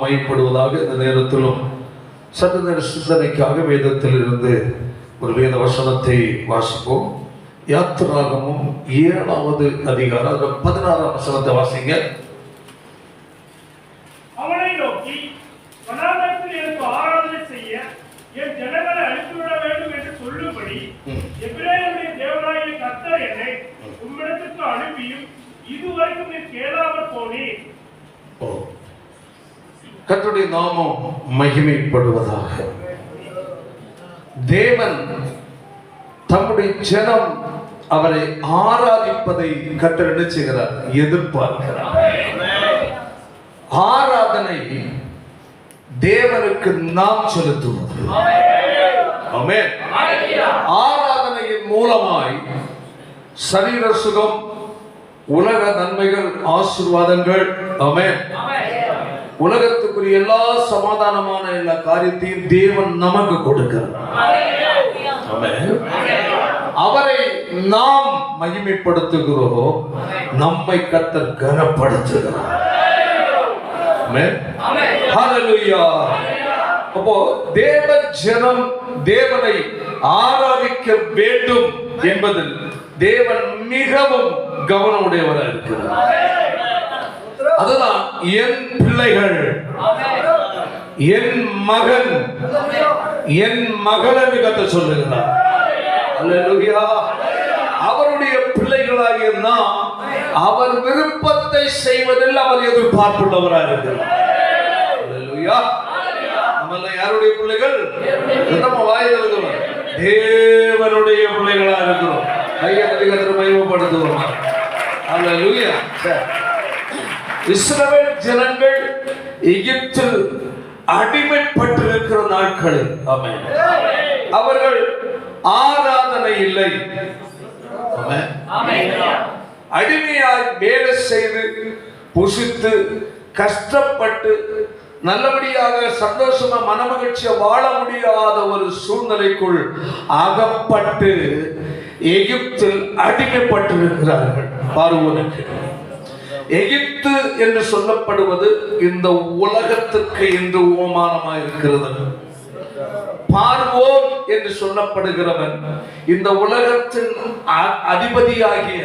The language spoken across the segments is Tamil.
மையப்படுவதாக. இந்த நேரத்திலும் சற்று நேர சிந்தனைக்காக வேதத்தில் இருந்து ஒரு வேத வசனத்தை வாசிப்போம். யாத்திராகமும் 7வது அதிகாரம் 16ஆம் வசனத்தை வாசிங்க. அவனை நோக்கி, வனாந்தரத்தில் எனக்கு ஆராதனை செய்ய என் ஜனங்களை அனுப்பிவிட வேண்டும் என்று சொல்லும்படி எபிரேயருடைய தேவனாகிய கர்த்தர் என்னை உம்மிடத்திற்கு அனுப்பியும் இதுவரைக்கும் நீ கேளாமல் போனீர். கர்த்தருடைய நாமம் மகிமைப்படுவதாக. தேவன் தம்முடைய ஜனம் அவரை ஆராதிப்பதை கர்த்தர் என்ன செய்கிறார்? எதிர்பார்க்கிறார். ஆராதனை தேவனுக்கு நாம் செலுத்துவது. ஆமென். ஆராதனையின் மூலமாய் சரீர சுகம், உலக நன்மைகள், ஆசீர்வாதங்கள், ஆமென், உலகத்துக்குரிய எல்லா சமாதானமான எல்லா காரியத்தையும் தேவன் நமக்கு கொடுக்கிறார். ஆமென். அவரை நாம் மகிமைப்படுத்துகிறோம், நம்மை கர்த்தர் கனப்படுத்துகிறார். ஆமென். ஹல்லேலூயா. அப்போ தேவ ஜனம் தேவனை ஆராதிக்க வேண்டும் என்பதில் தேவன் மிகவும் கவனமுடையவராக இருக்கிறார். அதுதான் என் பிள்ளைகள், என் மகன், என் மகளன்னு கர்த்தர் சொல்லுகிறார். அல்லேலூயா. அவருடைய பிள்ளைகளாகிய நாம் அவர் விருப்பத்தை செய்வதில் அவர் எதிர்பார்ப்புள்ளவராக இருக்கிறார். அல்லேலூயா. நம்ம யாருடைய பிள்ளைகள்? நம்ம வாயில இருக்கிறோம், தேவனுடைய பிள்ளைகளா இருக்கிறோம். கையை கர்த்தர் மகிமைப்படுத்துவோம். அல்லேலூயா. இஸ்ரவேல் ஜனங்கள் எகிப்தில் அடிமைப்பட்டிருக்கிற நாட்களில், ஆமென், அவர்கள் ஆராதனை இல்லை. அடிமையாய் வேலை செய்து புசித்து கஷ்டப்பட்டு நல்லபடியாக சந்தோஷமா மனமகிழ்ச்சியா வாழ முடியாத ஒரு சூழ்நிலைக்குள் அகப்பட்டு எகிப்தில் அடிமைப்பட்டிருக்கிறார்கள். பார்வோனுக்கு எகிப்து என்று சொல்லப்படுவது இந்த உலகத்துக்கு இன்று உவமானமாக இருக்கிறது. பார்வோன் என்று சொல்லப்படுகிறவன் இந்த உலகத்தின் அதிபதியாகிய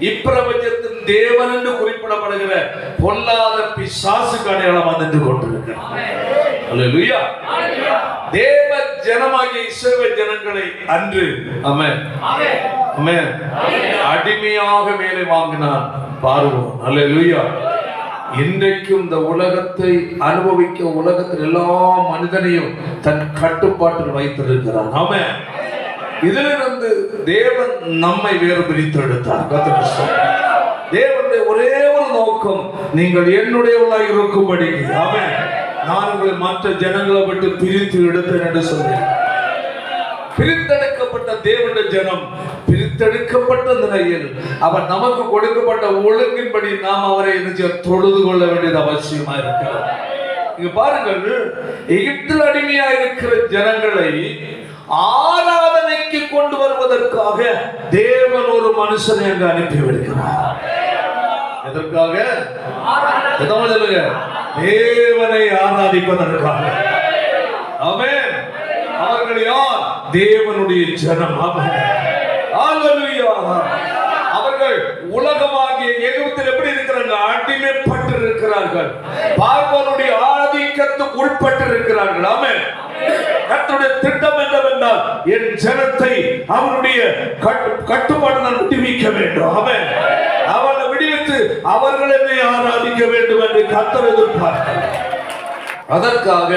இப்பிரபஞ்சத்தின் தேவன் என்று குறிப்பிடப்படுகிற பொல்லாத பிசாசுக்கு அடையாளமாக நின்று கொண்டிருக்கிறான். அல்லேலூயா. தேவ ஜனமாகிய இஸ்ரவேல் ஜனங்களை அன்று, ஆமென், ஆமென், அடிமையாக மேலே வாங்கினான் பார்வோன். அல்லேலூயா. இன்றைக்கும் இந்த உலகத்தை அனுபவிக்க உலகத்தில் எல்லா மனிதனையும் தன் கட்டுப்பாட்டில் வைத்திருக்கிறான். ஆமென். இதிலிருந்து தேவன் நம்மை வேறு பிரித்து எடுத்தார். தேவனுடைய ஒரே ஒரு நோக்கம், நீங்கள் என்னுடையவர்களாக இருக்கும்படி. ஆமென். நான் உங்களை மற்ற ஜனங்களை விட்டு பிரித்து எடுத்தேன் என்று சொன்னேன். பிரித்தெடுக்கப்பட்ட தேவனுடைய ஜனம் பிரித்தெடுக்கப்பட்ட நிலையில் அவர் நமக்கு கொடுக்கப்பட்ட ஒழுங்கின்படி நாம் அவரை தொழுது கொள்ள வேண்டியது அவசியமா இருக்கிறது. இங்க பாருங்கள், எகிப்தில் அடிமையா இருக்கிற ஜனங்களை ஆராதனைக்கு கொண்டு வருவதற்காக தேவன் ஒரு மனுஷனை அங்கு அனுப்பி விடுகிறார். எதற்காக? தேவனை ஆராதிப்பதற்காக. ஆமென். அவர்கள் யார்? தேவனுடைய ஜனம். அல்லேலூயா. அவர்கள் உலகமாகிய எகிப்தில் எப்படி இருக்கிறாங்க? அடிமைப்பட்டு இருக்கிறார்கள். பார்வோனுடைய ஆதிக்கத்துக்கு உட்பட்டு இருக்கிறார்கள். ஆமென். கர்த்தருடைய திட்டம் என்னவென்றால், என் ஜனத்தை அவருடைய கட்டுப்பாடு விடுவிக்க வேண்டும். ஆமென். அவர்களை விடுவித்து அவர்கள் என்னை ஆராதிக்க வேண்டும் என்று கர்த்தர் எதிர்பார்க்கிறார். அதற்காக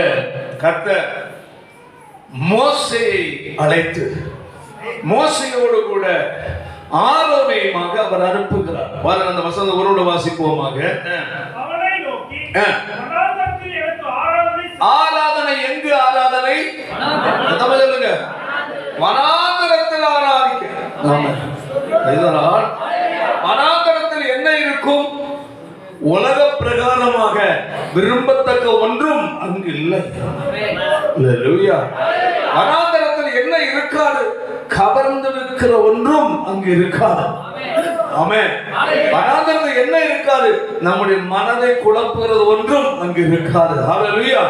கர்த்தர் மோசேயை அழைத்து மோசேயோடு கூட ஆரோனையுமாக அவர் அனுப்புகிறார். பாருங்க, அந்த வசனம் ஒருவரோடு வாசிப்போமாக. அவனை நோக்கி, வனாந்தரத்தில் எனக்கு ஆராதனை. எங்கு ஆராதனை? சொல்லுங்க. வனாந்தரத்தில் ஆராதிக்க. வனாந்தரத்தில் என்ன இருக்கும்? உலக பிரகாரமாக விரும்பத்தக்க ஒன்றும் அங்கு இல்லை. வனாந்தரத்தில் என்ன இருக்காது? கவர்ந்திருக்கிற ஒன்றும் அங்கு இருக்காது. ஆமென். வனாந்தரத்தில் என்ன இருக்காது? நம்முடைய மனதை குழப்புகிறது ஒன்றும் அங்கு இருக்காது. ஹல்லேலூயா.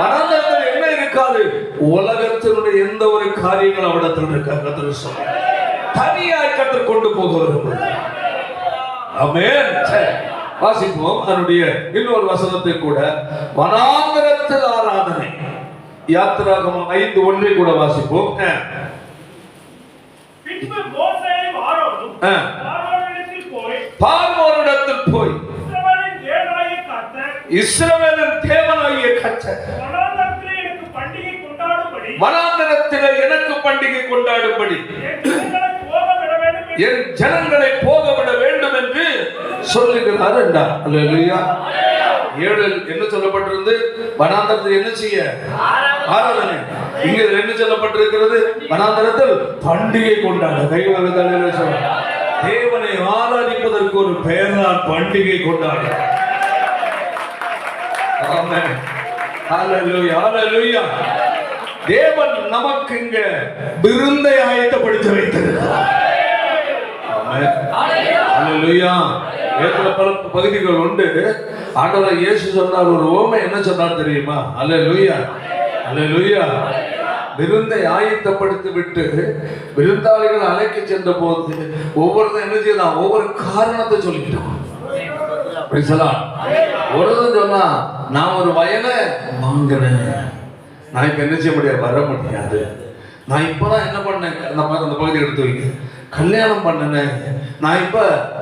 வனாந்தரத்தில் என்ன இருக்காது? உலகத்தினுடைய எந்த ஒரு காரியங்கள் அவிடத்தில் இருக்காது. கர்த்தர் சொல்றார், தனியாய் கர்த்தர் கொண்டு போக விரும்புகிறார். ஆமென். வாசிப்போம் அதனுடைய இன்னொரு வசனத்தை கூட. வனாந்தரத்தில் ஆராதனை, யாத்திராகமம் 5:1 கூட வாசிப்போம். பின்பு மோசேயும் ஆரோனும் பார்வோனிடத்தில் போய் இஸ்ரவேலின் தேவனாகிய கர்த்தர் வனாந்தரத்தில் எனக்கு பண்டிகை கொண்டாடும்படி என் ஜனங்களை போக விட வேண்டும் என்று சொல்லுகிறார் என்றார். அல்லேலூயா. 7 என்ன சொல்லப்பட்டிருந்து? வனாந்தரத்தில் என்ன செய்ய? ஆராதனை. இங்க என்ன சொல்லப்பட்டிருக்கிறது? வனாந்தரத்தில் பண்டிகை கொண்டாட. கைவர்கள் சொல்ல, தேவனை ஆராதிப்பதற்கு ஒரு பெயர்தான் பண்டிகை கொண்டாட. ஆமென். ஹல்லேலூயா. ஹல்லேலூயா. தேவன் நமக்கு இங்க விருந்தை ஆயத்தப்படுத்தி வைத்திருக்கிறார். ஆமென். ஹல்லேலூயா. பல பகுதிகள் உண்டு. ஆண்டவர் இயேசு சொன்னார் ஒரு ஓமை. என்ன சொன்னார் தெரியுமா? ஹல்லேலூயா. ஹல்லேலூயா. விருந்தை ஆயத்தப்படுத்தி விட்டு விருந்தாளிகள் அழைக்க சென்ற போது ஒவ்வொருத்தரும் என்ன செய்யலாம்? ஒவ்வொரு காரணத்தை சொல்லிக்கிட்டோம். ஒருத்தன் சொன்னா, நான் ஒரு வயலை வாங்கினேன், நான் இப்ப என்ன செய்ய முடியாது, வர முடியாது. நான் இப்பதான் என்ன பண்ணேன், அந்த பகுதி எடுத்து வைக்க, கல்யாணம் பண்ணனேன், நான் இப்ப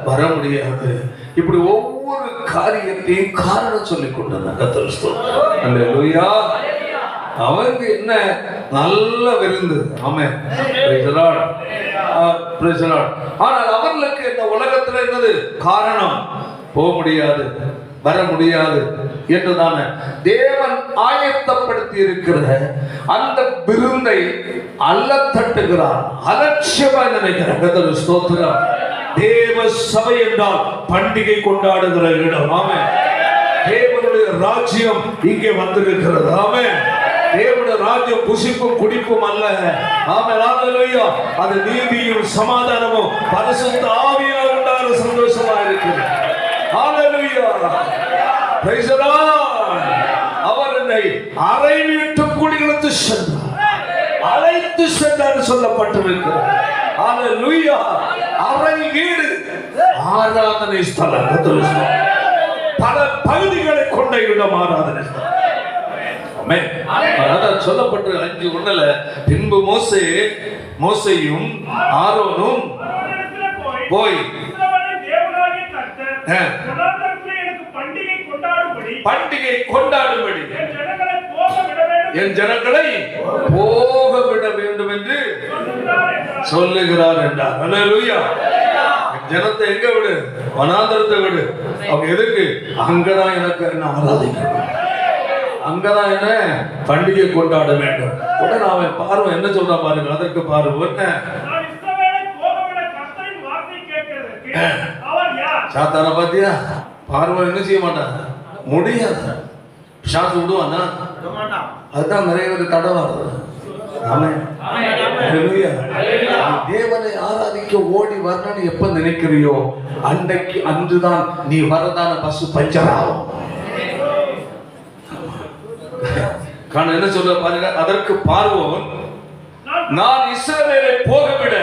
வர முடியாது. இப்படி ஒவ்வொரு காரியத்தையும் காரணம் சொல்லி கொண்டாங்க. அவங்க என்ன நல்ல விருந்து. ஆமென். ஆனால் அவர்களுக்கு இந்த உலகத்துல என்னது காரணம்? போக முடியாது, வர முடியாது என்றுதான தேவன் ஆயத்தப்படுத்தி இருக்கிற அந்த விருந்தை அல்ல தட்டுகிறார், அலட்சியமாய் நினைக்கிறார். ஸ்தோத்திரம். தேவ சபை என்றால் பண்டிகை கொண்டாடுகிற இடம். ஆமென். தேவனுடைய ராஜ்யம் இங்கே வந்திருக்கிறது. ஆமென். தேவனுடைய ராஜ்யம் புசிப்பும் குடிப்பும் அல்ல. ஆமென். ஹல்லேலூயா. அது நீதியும் சமாதானமும் பரிசுத்த ஆவியால் உண்டான சந்தோஷமா இருக்கிறது. ஹல்லேலூயா. Praise the Lord. அவர் என்னை அறை வீட்டு குடிகளுக்கு சென்றார், அழைத்து சென்றார் சொல்லப்பட்டிருக்கிறது. ஹல்லேலூயா. அறை வீடு ஆராதனை ஸ்தலம். பல பகுதிகளை கொண்ட இடம் ஆராதனை ஸ்தலம். சொல்லப்பட்டு 5:1 பின்பு மோசேயும் ஆரோனும் போய் பண்டிகை கொண்டாடும்படி என் ஜனங்களை போக விட வேண்டும் என்று சொல்லுகிறார் என்றார். அல்லேலூயா. ஜனத்தை எங்க விடு? வனாந்தரத்தை விடு. அவங்க எதுக்கு? அங்கதான் எனக்கு என்ன ஆராதிக்கணும், அங்கதான் என்ன பண்டிகை கொண்டாட வேண்டும். உடனே அவன் பார்வை என்ன சொல்றா பாருங்க. அதற்கு பார்வை சாத்தான பாத்தியா? பார்வை என்ன செய்ய மாட்டான், முடியாது. சாத்து விடுவானா? அதுதான் நிறைய பேருக்கு தடை வருது. தேவனை ஆராதிக்க ஓடி வரணும்னு எப்ப நினைக்கிறியோ அன்றுதான் நீ வரதான பஸ் பஞ்சர் ஆகும். என்ன சொல்ல பாருங்க. அதற்கு பார்வோன், நான் இஸ்ரவேலை போக விட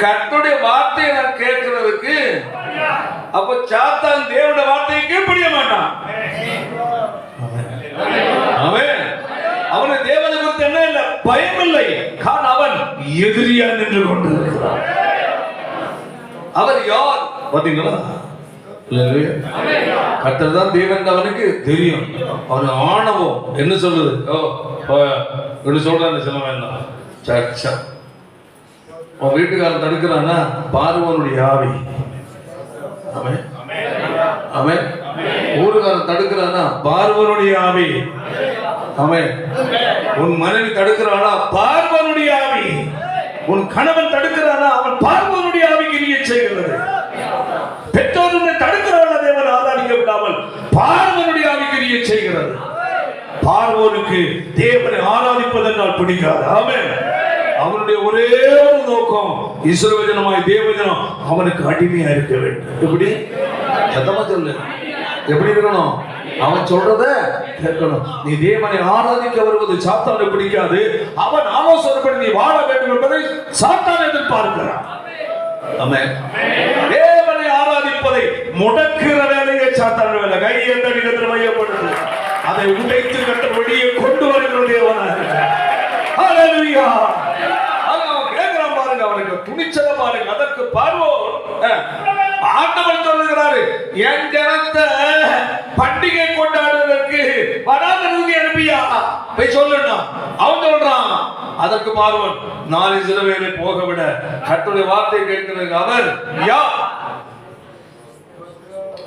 கர்த்தருடைய வார்த்தையை நான் கேட்கிறதுக்கு, அப்ப சாத்தான் தேவனுடைய வார்த்தையை கீழ்ப்படிய மாட்டான். ஆமென். அவனுக்கு தேவனை குறித்து என்ன இல்லை, பயம் இல்லை. அவன் எதிரியா நின்று கொண்டிருக்கிறான். அவர் யார் பாத்தீங்களா? கர்த்தர் தான் தேவன் அவனுக்கு தெரியும். அவன் ஆணவம் என்ன சொல்லுது? சொல்றான் சொல்ல வேண்டாம். சர்ச்சா உன் வீட்டுக்காரன் தடுக்கிறானா? பார்வோனுடைய ஆவி. அவன் அவன் ஊருக்காரன் தடுக்கிறானா? பார்வோனுடைய ஆவி. அவன் உன் மனைவி தடுக்கிறானா? பார்வோனுடைய ஆவி. உன் கணவன் தடுக்கிறானா? அவன் பார்வோனுடைய ஆவி கிரியை செய்கிறது. பெற்றோருடைய தடுக்கிறானா? தேவன் ஆராதிக்க விடாமல் பார்வோனுடைய ஆவி கிரியை செய்கிறது. பார்வோனுக்கு தேவனை ஆராதிப்பதனால் பிடிக்காது. ஆமென். அவனுடைய ஒரே ஒரு நோக்கம், இஸ்ரவேல் ஜனமாய் தேவ ஜனம் அவனுக்கு அடிமையா இருக்க வேண்டும். எப்படி? சத்தமா சொல்லு. எப்படி இருக்கணும்? அவன் சொல்றத கேட்கணும். நீ தேவனை ஆராதிக்க வருவது சாத்தானை பிடிக்காது. அவன் ஆலோசனைப்படி நீ வாழ வேண்டும் என்பதை சாத்தான் எதிர்பார்க்கிறான். ஆமென். தேவனை ஆராதிப்பதை முடக்குற வேலையை சாத்தான் வேலை. கை எந்த இடத்தில் மையப்படுது, அதை உடைத்து கட்ட வெளியே கொண்டு வருகிற தேவனாக. ஹல்லேலூயா. அவன் கேட்கிறான் பாருங்க, அவனுக்கு துணிச்சல பாருங்க. அதற்கு பார்வோன் ஆண்டவர் சொல்லுகிறாரு, என் ஜனத்தை பண்டிகை கொண்டாடுவதற்கு வராதவங்க அனுப்பியா போய் சொல்லணும். அவன் சொல்றான். அதற்கு பார்வோன், நான் இஸ்ரவேலை போக விட கர்த்தருடைய வார்த்தை கேட்கிறது. அவர் யார்?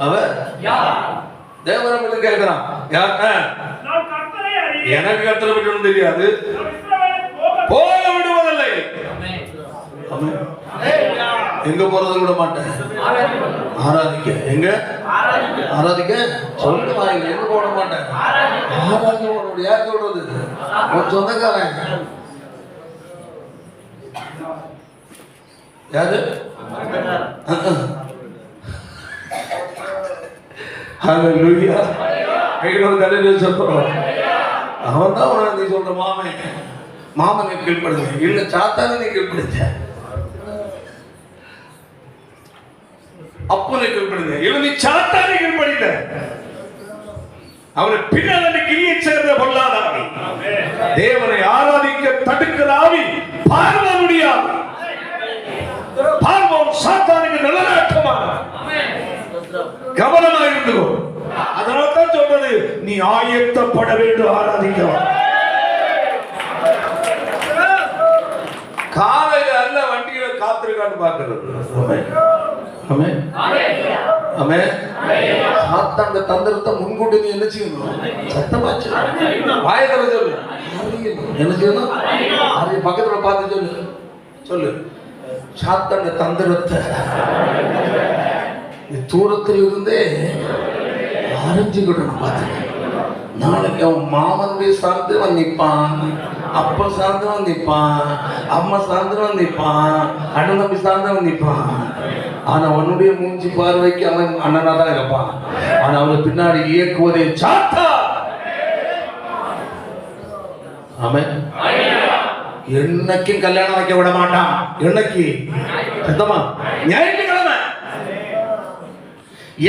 அவர் தேவரமில் கேட்கிறான். எனக்கு கர்த்தரை பற்றி ஒன்றும் தெரியாது, போக விடுவதில்லை. எங்க போறது விட மாட்டேன். ஆராதிக்க எங்க ஆராதிக்க சொல்லிட்டு வாங்க. எங்க போட மாட்டேன். ஆராதிக்க யார் சொல்றது? சொந்தக்காரன் யாரு? ஹல்லேலூயா. சொல்றோம். அவன் தான் உனக்கு நீ சொல்ற மாமன். மாமனை கீழ்படுத்த இல்ல, சாத்தான நீ கீழ்படுத்த. அப்பனை கீழ்படுத்த இல்ல, நீ சாத்தானை கீழ்படுத்த. அவனை பின்னால் கிரியை சேர்ந்த பொல்லாதாவி, தேவனை ஆராதிக்க தடுக்கிற ஆவி பார்வோனுடைய ஆவி. பார்வோன் சாத்தானுக்கு நிலநாட்டமான. கவனமாக இருந்துக்கோ. அதனால தான் சொல்றது, நீ ஆயத்தப்பட வேண்டும் ஆராதிக்க. காலையில அல்ல வண்டியில காத்திருக்கான்னு பாக்குறது. சாத்தாண்ட தந்திரத்தை முன்கூட்டி நீ என்ன செய்யணும்? சத்தமாச்சு வாயத்துல சொல்லு. என்ன செய்யணும்? பக்கத்துல பார்த்து சொல்லு. சொல்லு. சாத்தாண்ட தந்திரத்தை தூரத்தில் இருந்தே அறிஞ்சுக்கிடணும். பார்த்து நாளைக்கு அவன் மாமனுடைய சார்ந்தவன் நிற்பான், அப்பா சார்ந்தவன் நிற்பான், அம்மா சார்ந்தவன் நிற்பான், அண்ணன் தம்பி சார்ந்தவன் நிற்பான். ஆனா அவனுடைய மூஞ்சி பார்வைக்கு அவன் அண்ணனா தான் இருப்பான். ஆனா அவனை பின்னாடி இயக்குவதே சாத்தா. ஆமென். என்னைக்கும் கல்யாணம் வைக்க விட மாட்டான். என்னைக்கு சத்தமா? ஞாயிற்றுக்கிழமை.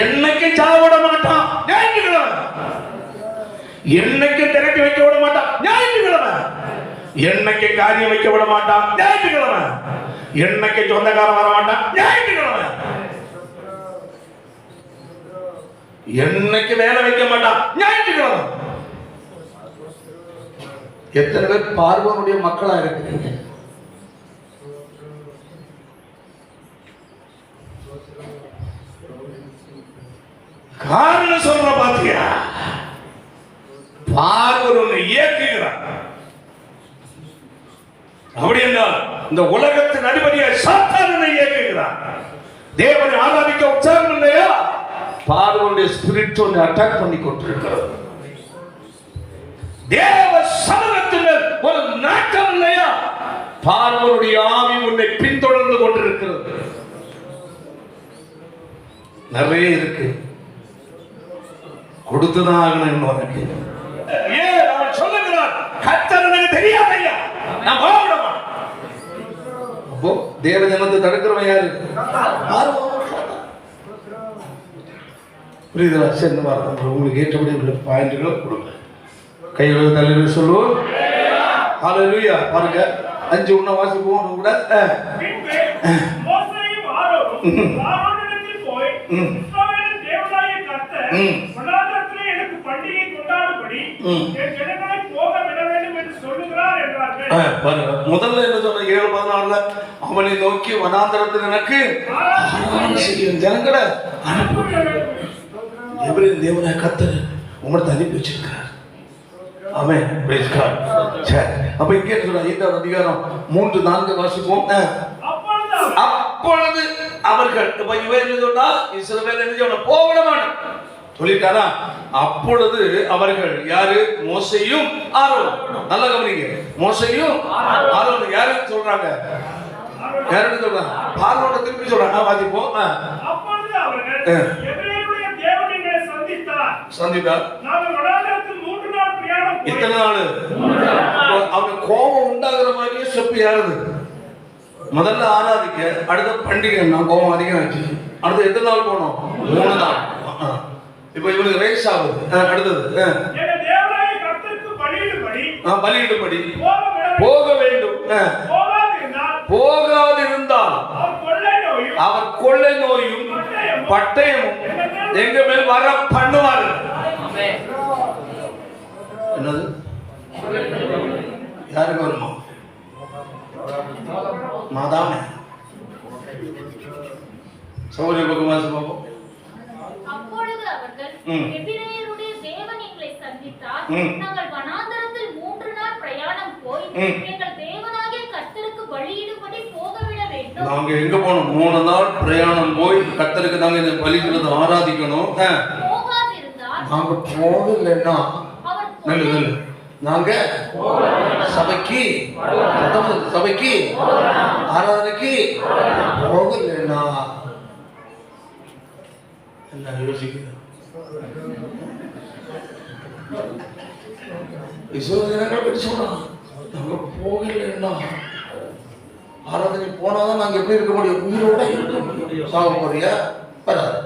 என்னைக்கு சாவ விட மாட்டான். ஞாயிற்றுக்கிழமை. என்னைக்கு திரட்டி வைக்க விட மாட்டான். ஞாயிற்றுக்கிழமை. என்னைக்கு காரியம் வைக்க விட மாட்டான். ஞாயிற்றுக்கிழமை. என்னைக்கு சொந்தக்காரன் வர மாட்டான். ஞாயிற்றுக்கிழமை. என்னைக்கு வேலை வைக்க மாட்டான். ஞாயிற்றுக்கிழமை. எத்தனை பேர் பார்வனுடைய மக்களா இருக்கிறீங்க? காரணம் சொல்ற பாத்தியா? பார்வனை இயக்குகிறான். அப்படி என்றால் இந்த உலகத்தின் அதிபதியை சாத்தானை இயக்குகிறான். தேவனை ஆராதிக்க உற்சாகம் இல்லையா? பார்வனுடைய ஸ்பிரிட் ஒன்று அட்டாக் பண்ணி கொண்டிருக்கிறது. தேவ சமூகத்தில் ஒரு நாட்டம் இல்லையா? பார்வனுடைய ஆவி உன்னை பின்தொடர்ந்து கொண்டிருக்கிறது. நிறைய இருக்கு. கொடுத்துதான் ஆகணும். ஏன் அவன் சொல்லுகிறான், கர்த்தர் எனக்கு தெரியாதையா, நான் போக விட மாட்டேன். அப்போ தேவ ஜனத்தை தடுக்கிறவன் யாரு? புரியுதா? சரி, உங்களுக்கு ஏற்றபடி உள்ள பாயிண்ட்களை கொடுங்க. கையோட தலைவர் சொல்லுவோம். ஹல்லேலூயா. பாருங்க, 5 உன்ன வாசிப்போம் கூட. மோசேயும் ஆரோனும் ஆரோனிடத்தில் போய், இஸ்ரவேலின் தேவனாகிய கர்த்தர் வனாந்தரத்திலே எனக்கு பண்டிகை கொண்டாடும்படி என் ஜனங்களை போக விட வேண்டும் என்று சொல்லுகிறார் என்றார்கள். பாருங்க, முதல்ல என்ன சொன்ன? 7:14 அவனை நோக்கி வனாந்தரத்தில் எனக்கு ஜனங்களை எபிரேயர் தேவனாகிய கர்த்தர் உங்களை அனுப்பி வச்சிருக்கிறார். ஆமென். Praise God. சரி, அப்ப இங்கே சொல்ற 5ஆம் அதிகாரம் 3-4 வாசிப்போம். அப்பொழுது அவர்கள், இப்ப இவன் என்ன சொன்னா, இஸ்ரவேல் என்ன சொன்னா, போக விட மாட்டான். சொல்லிட்டாரா? அப்பொழுது அவர்கள் யாரு? மோசேயும் ஆரோன். நல்ல கவனிங்க, மோசேயும் ஆரோன். யாருன்னு சொல்றாங்க? யாருன்னு சொல்றாங்க? பார்வோனை திருப்பி சொல்றாங்க. வாசிப்போம். அப்பொழுது அவர்கள் எபிரேயருடைய தேவனை சந்தித்தார். நாங்கள் வனாந்தரத்தில் 3 நாள் பிரயாணம் போய். எத்தனை நாள்? அவங்க கோபம் உண்டாகிற மாதிரியே செப்பு யாருது? முதல்ல ஆராதிக்க, அடுத்த பண்டிகை, நான் கோபம் அதிகமாச்சு. அடுத்து எத்தனை நாள் போனோம்? 3 நாள். இப்ப இவனுக்கு ரேஸ் ஆகுது. அடுத்தது பலியிடும்படி போக வேண்டும். போகாதிருந்தால் அவர் கொள்ளை நோயும் பட்டயமும் எங்க மேல் வர பண்ணுவார். என்னது? யாருக்கு வருமா? மாதாமே சௌரிய பகவான் பாபு. அப்பொழுது அவர்கள் எபிரேயருடைய தேவன் எங்களை சந்தித்தார். நாங்கள் வனாந்தரத்தில் 3 நாள் பிரயாணம் போய் எங்கள் தேவனாகிய கர்த்தருக்கு பலியிடும்படி போகவிட வேண்டும். நாங்க எங்க போனோம்? 3 நாள் பிரயாணம் போய் கர்த்தருக்கு நாங்க இந்த பலியிடுறது ஆராதிக்கணும். போகாதிருந்தால் நாங்க போகலன்னா நாங்க சபைக்கு ஆராதனைக்கு போகலன்னா என்ன யோசிக்குது? நாங்க போகலன்னா ஆராதனை போனாதான் நாங்க எப்படி இருக்க முடியும்? உயிரோட இருக்க முடியும். சாக போறியா? வராது.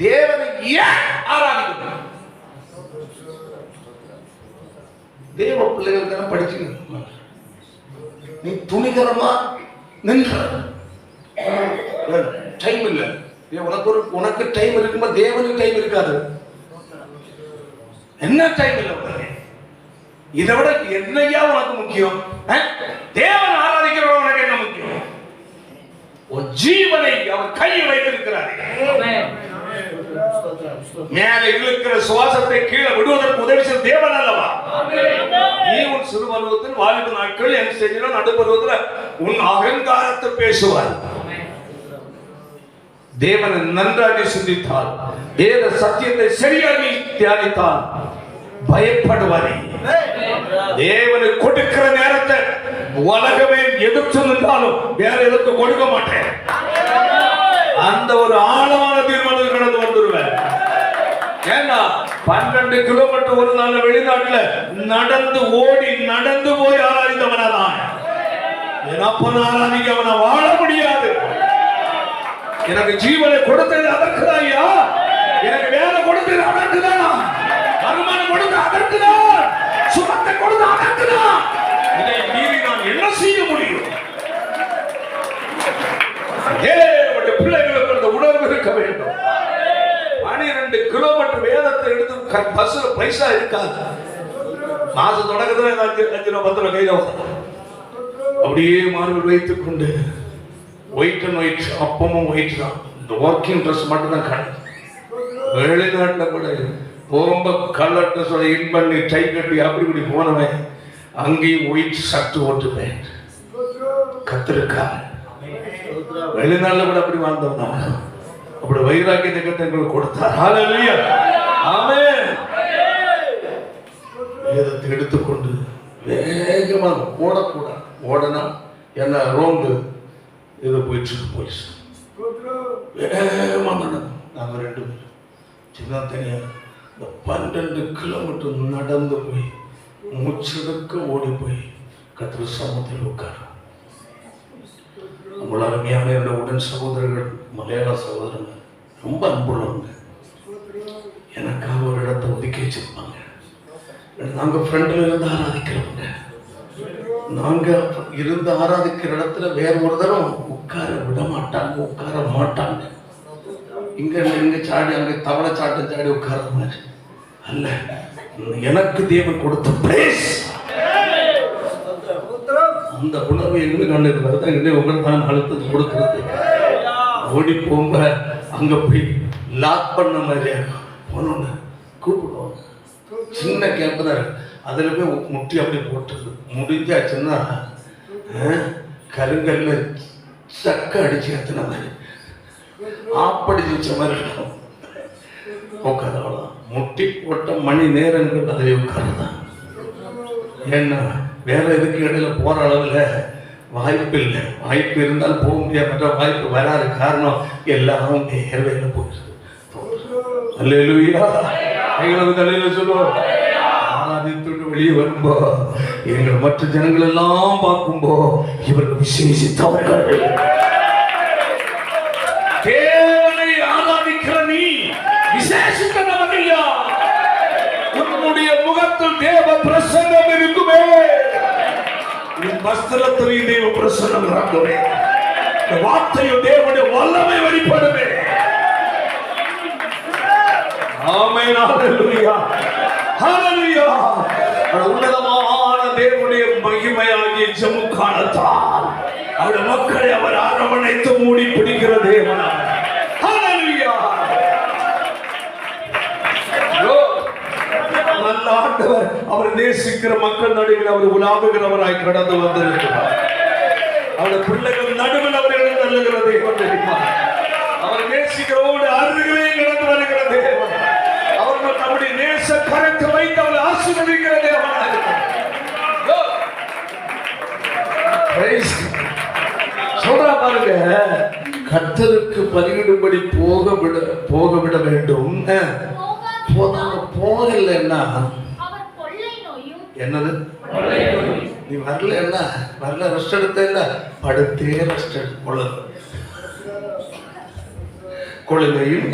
தேவனை ஏன் ஆராதிக்கணும்? தேவ பிள்ளைகளுக்கு படிச்சுக்கணும். நீ துணிகரமா நின்ற டைம் இல்ல. உனக்கு டைம் இருக்கும்போது தேவனுக்கு டைம் இருக்காது. என்ன டைம் இல்ல? இதை விட என்னையா உனக்கு முக்கியம்? தேவன் ஆராதிக்கிறவங்க உனக்கு என்ன முக்கியம்? ஒரு ஜீவனை அவர் கையில் வைத்திருக்கிறார். மேலே இழுக்கிற சுவாசத்தை கீழே விடுவதற்கு உதவி செய்த தேவன் அல்லவா? நீ உன் சிறு பருவத்தில் வாலிப நாட்கள் என் செய்கிற நடுப்பருவத்தில் உன் அகங்காரத்தை பேசுவார். தேவனை நன்றாக சிந்தித்தால், வேத சத்தியத்தை சரியாக தியானித்தால் பயப்படுவாரே. தேவனை கொடுக்கிற நேரத்தை உலகமே எதிர்த்து நின்றாலும் வேற எதற்கு கொடுக்க மாட்டேன். அந்த ஒரு ஆழமான தீர்மானம் கடந்து வந்துருவேன். ஏன்னா 12 கிலோமீட்டர் ஒரு நாள் வெளிநாட்டுல நடந்து ஓடி நடந்து போய் ஆராதித்தவனாதான். அப்ப ஆராதிக்க அவனை வாழ முடியாது. எனக்கு ஜீவனை கொடுத்தது அதற்குதான் ஐயா. எனக்கு வேலை கொடுத்தது அதற்குதான். வருமானம் கொடுத்தது அதற்குதான். சுகத்தை கொடுத்தது அதற்குதான். இதை மீறி நான் என்ன செய்ய முடியும்? பிள்ளைகளுக்கு அந்த உணர்வு இருக்க வேண்டும். 12 கிலோமீட்டர் வேதத்தை எடுத்து பஸ்ல பைசா இருக்காது. மாசம் தொடக்கத்துல 5 ரூபா 10 ரூபா கையில அப்படியே மார்பில் வைத்துக் கொண்டு ஒயிட் அண்ட் ஒயிட், அப்பமும் ஒயிட் தான். இந்த ஒர்க்கிங் ட்ரெஸ் மட்டும் தான் கடை. வெளிநாட்டில் கூட ரொம்ப கலர் ட்ரெஸ்ஸோட இன் பண்ணி டை கட்டி அப்படி இப்படி போனவன் அங்கேயும் ஒயிட் ஷர்ட் ஓட்டுவேன். கத்திருக்கா வெளிநாட்டில் கூட அப்படி வாழ்ந்தவன். அப்படி வைராக்கியத்தை கத்தங்களுக்கு கொடுத்தார். ஹல்லேலூயா, ஆமென். வேதத்தை எடுத்துக்கொண்டு வேகமாக ஓடக்கூடாது. ஓடனா என்ன ரோந்து இதை போயிட்டு இருக்கு. போலீஸ் வேகமாக நடக்கும். நாங்கள் 2 பேரும் சின்ன தனியாக இந்த 12 கிலோமீட்டர் நடந்து போய் மூச்செடுக்க ஓடி போய் கர்த்தர் சமூகத்தில் உட்கார். நம்மள அருமையான 2 உடன் சகோதரர்கள், மலையாள சகோதரர்கள், ரொம்ப அன்புள்ளவங்க. எனக்காக ஒரு இடத்தை ஒதுக்கி வச்சிருப்பாங்க. நாங்கள் ஃப்ரெண்டில் இருந்து ஆராதிக்கிறவங்க. நாங்கள் இருந்து ஆராதிக்கிற இடத்துல வேற ஒரு தரம் உட்கார விட மாட்டாங்க, உட்கார மாட்டாங்க. இங்க சாடி அங்கே தவளை சாட்டம் சாடி உட்கார மாதிரி அல்ல. எனக்கு தேவன் கொடுத்த பிளேஸ். அந்த உணர்வு எங்களுக்கு கண்டிருக்கிறது தான் இங்கே உங்களுக்கு தான் அழுத்தத்தை கொடுக்கிறது. ஓடி போங்க அங்க போய் லாக் பண்ண மாதிரி போனோன்னு கூப்பிடுவோம். சின்ன கேப்பு தான், அதில் போய் முட்டி அப்படி போட்டுருது. முடிஞ்சாச்சுன்னா கருங்கல்ல சக்க அடிச்சு ஏற்றின மாதிரி ஆப்படிச்சு வச்ச மாதிரி இருக்கும். உட்காரலாம் முட்டி போட்ட மணி நேரங்கள் அதில் உட்காரதான். ஏன்னா வேற எதுக்கு இடையில போற அளவுல வாய்ப்பு இல்லை. வாய்ப்பு இருந்தால் போக முடியாது, மற்ற வாய்ப்பு வராது. காரணம் எல்லாரும் நேர்வையில போயிருக்கு. அல்லேலூயா, எங்களுக்கு தலையில சொல்லுவோம். ஆராதித்துட்டு வெளியே வரும்போ எங்கள் மற்ற ஜனங்கள் எல்லாம் பார்க்கும்போ இவர்கள் விசேஷித்தவர்கள். தேவனை ஆராதிக்கிற நீ விசேஷித்தவன் ஐயா. உன்னுடைய முகத்தில் தேவ பிரசன்னம் இருக்குமே. உன் வஸ்திரத்தில் தேவ பிரசன்னம் இருக்குமே. இந்த வார்த்தையும் தேவனுடைய வல்லமை வெளிப்படுமே. ஆமென், ஹல்லேலூயா, ஹல்லேலூயா. உன்னதமான தேவனுடைய மகிமையாகிய ஜமுக்கானத்தால் அவருடைய மக்களை அவர் அரவணைத்து மூடி பிடிக்கிற தேவனாக. ஹல்லேலூயா. நல்ல ஆண்டவர் அவர் நேசிக்கிற மக்கள் நடுவில் அவர் உலாவுகிறவராய் கடந்து வந்திருக்கிறார். அவருடைய பிள்ளைகள் நடுவில் அவர்கள் தள்ளுகிற தேவன் தெரியுமா? அவர் நேசிக்கிறவோடு அருகிலே கடந்து வருகிற தேவன். அவர்கள் நம்முடைய நேச கரத்தை வைத்து அவரை ஆசீர்வதிக்கிற தேவனாக இருக்கிறார். சொல்றா பாருங்க, கர்த்தருக்கு பலியிடும்படி போக விட வேண்டும். போகலன்னா என்னது? நீ வரல என்ன வரல, ரெஸ்ட் எடுத்த இல்ல, படுத்தே ரெஸ்ட் எடுத்து கொள்ளையும்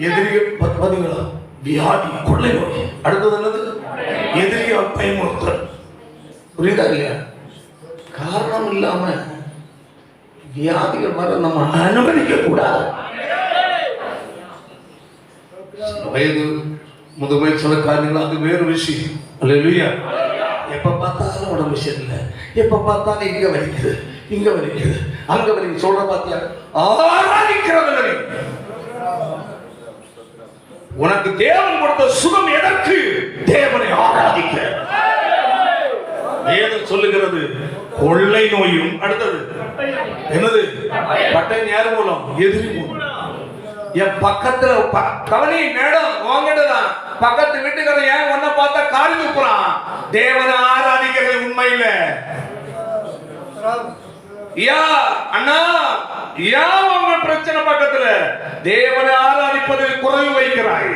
எதிரிகள் பதிங்களா வியாதி கொள்ளை நோய். அடுத்தது என்னது? எதிரிகள் பயமுறுத்தல். புரியுதா இல்லையா? காரணம் இல்லாம வியாதிகள் வர நம்ம அனுமதிக்க கூடாது. வயது முதுமை சில காரியங்கள் அது வேறு விஷயம். அல்லேலூயா. எப்ப பார்த்தாலும் உடம்பு சரியில்லை, எப்ப பார்த்தாலும் இங்க வலிக்குது, இங்க வலிக்குது, அங்க வலிக்குது. சொல்ற பாத்தியா? ஆராதிக்கிறது. உனக்கு தேவன் கொடுத்த சுகம் எதற்கு? தேவனை ஆராதிக்க. வேதம் சொல்லுகிறது கொள்ளை நோயும். அடுத்தது என்னது? பட்டை நேர மூலம், எதிரி மூலம். என் பக்கத்துல கவனி மேடம் வாங்கிட்டுதான் பக்கத்து வீட்டுக்காரன் ஏன் ஒன்ன பார்த்தா காரி துப்புறான். தேவனை ஆராதிக்கிறது உண்மையில. அண்ணா ஏன் உங்க பிரச்சனை பக்கத்துல தேவனை ஆராதிப்பதில் குறைவு வைக்கிறாய்?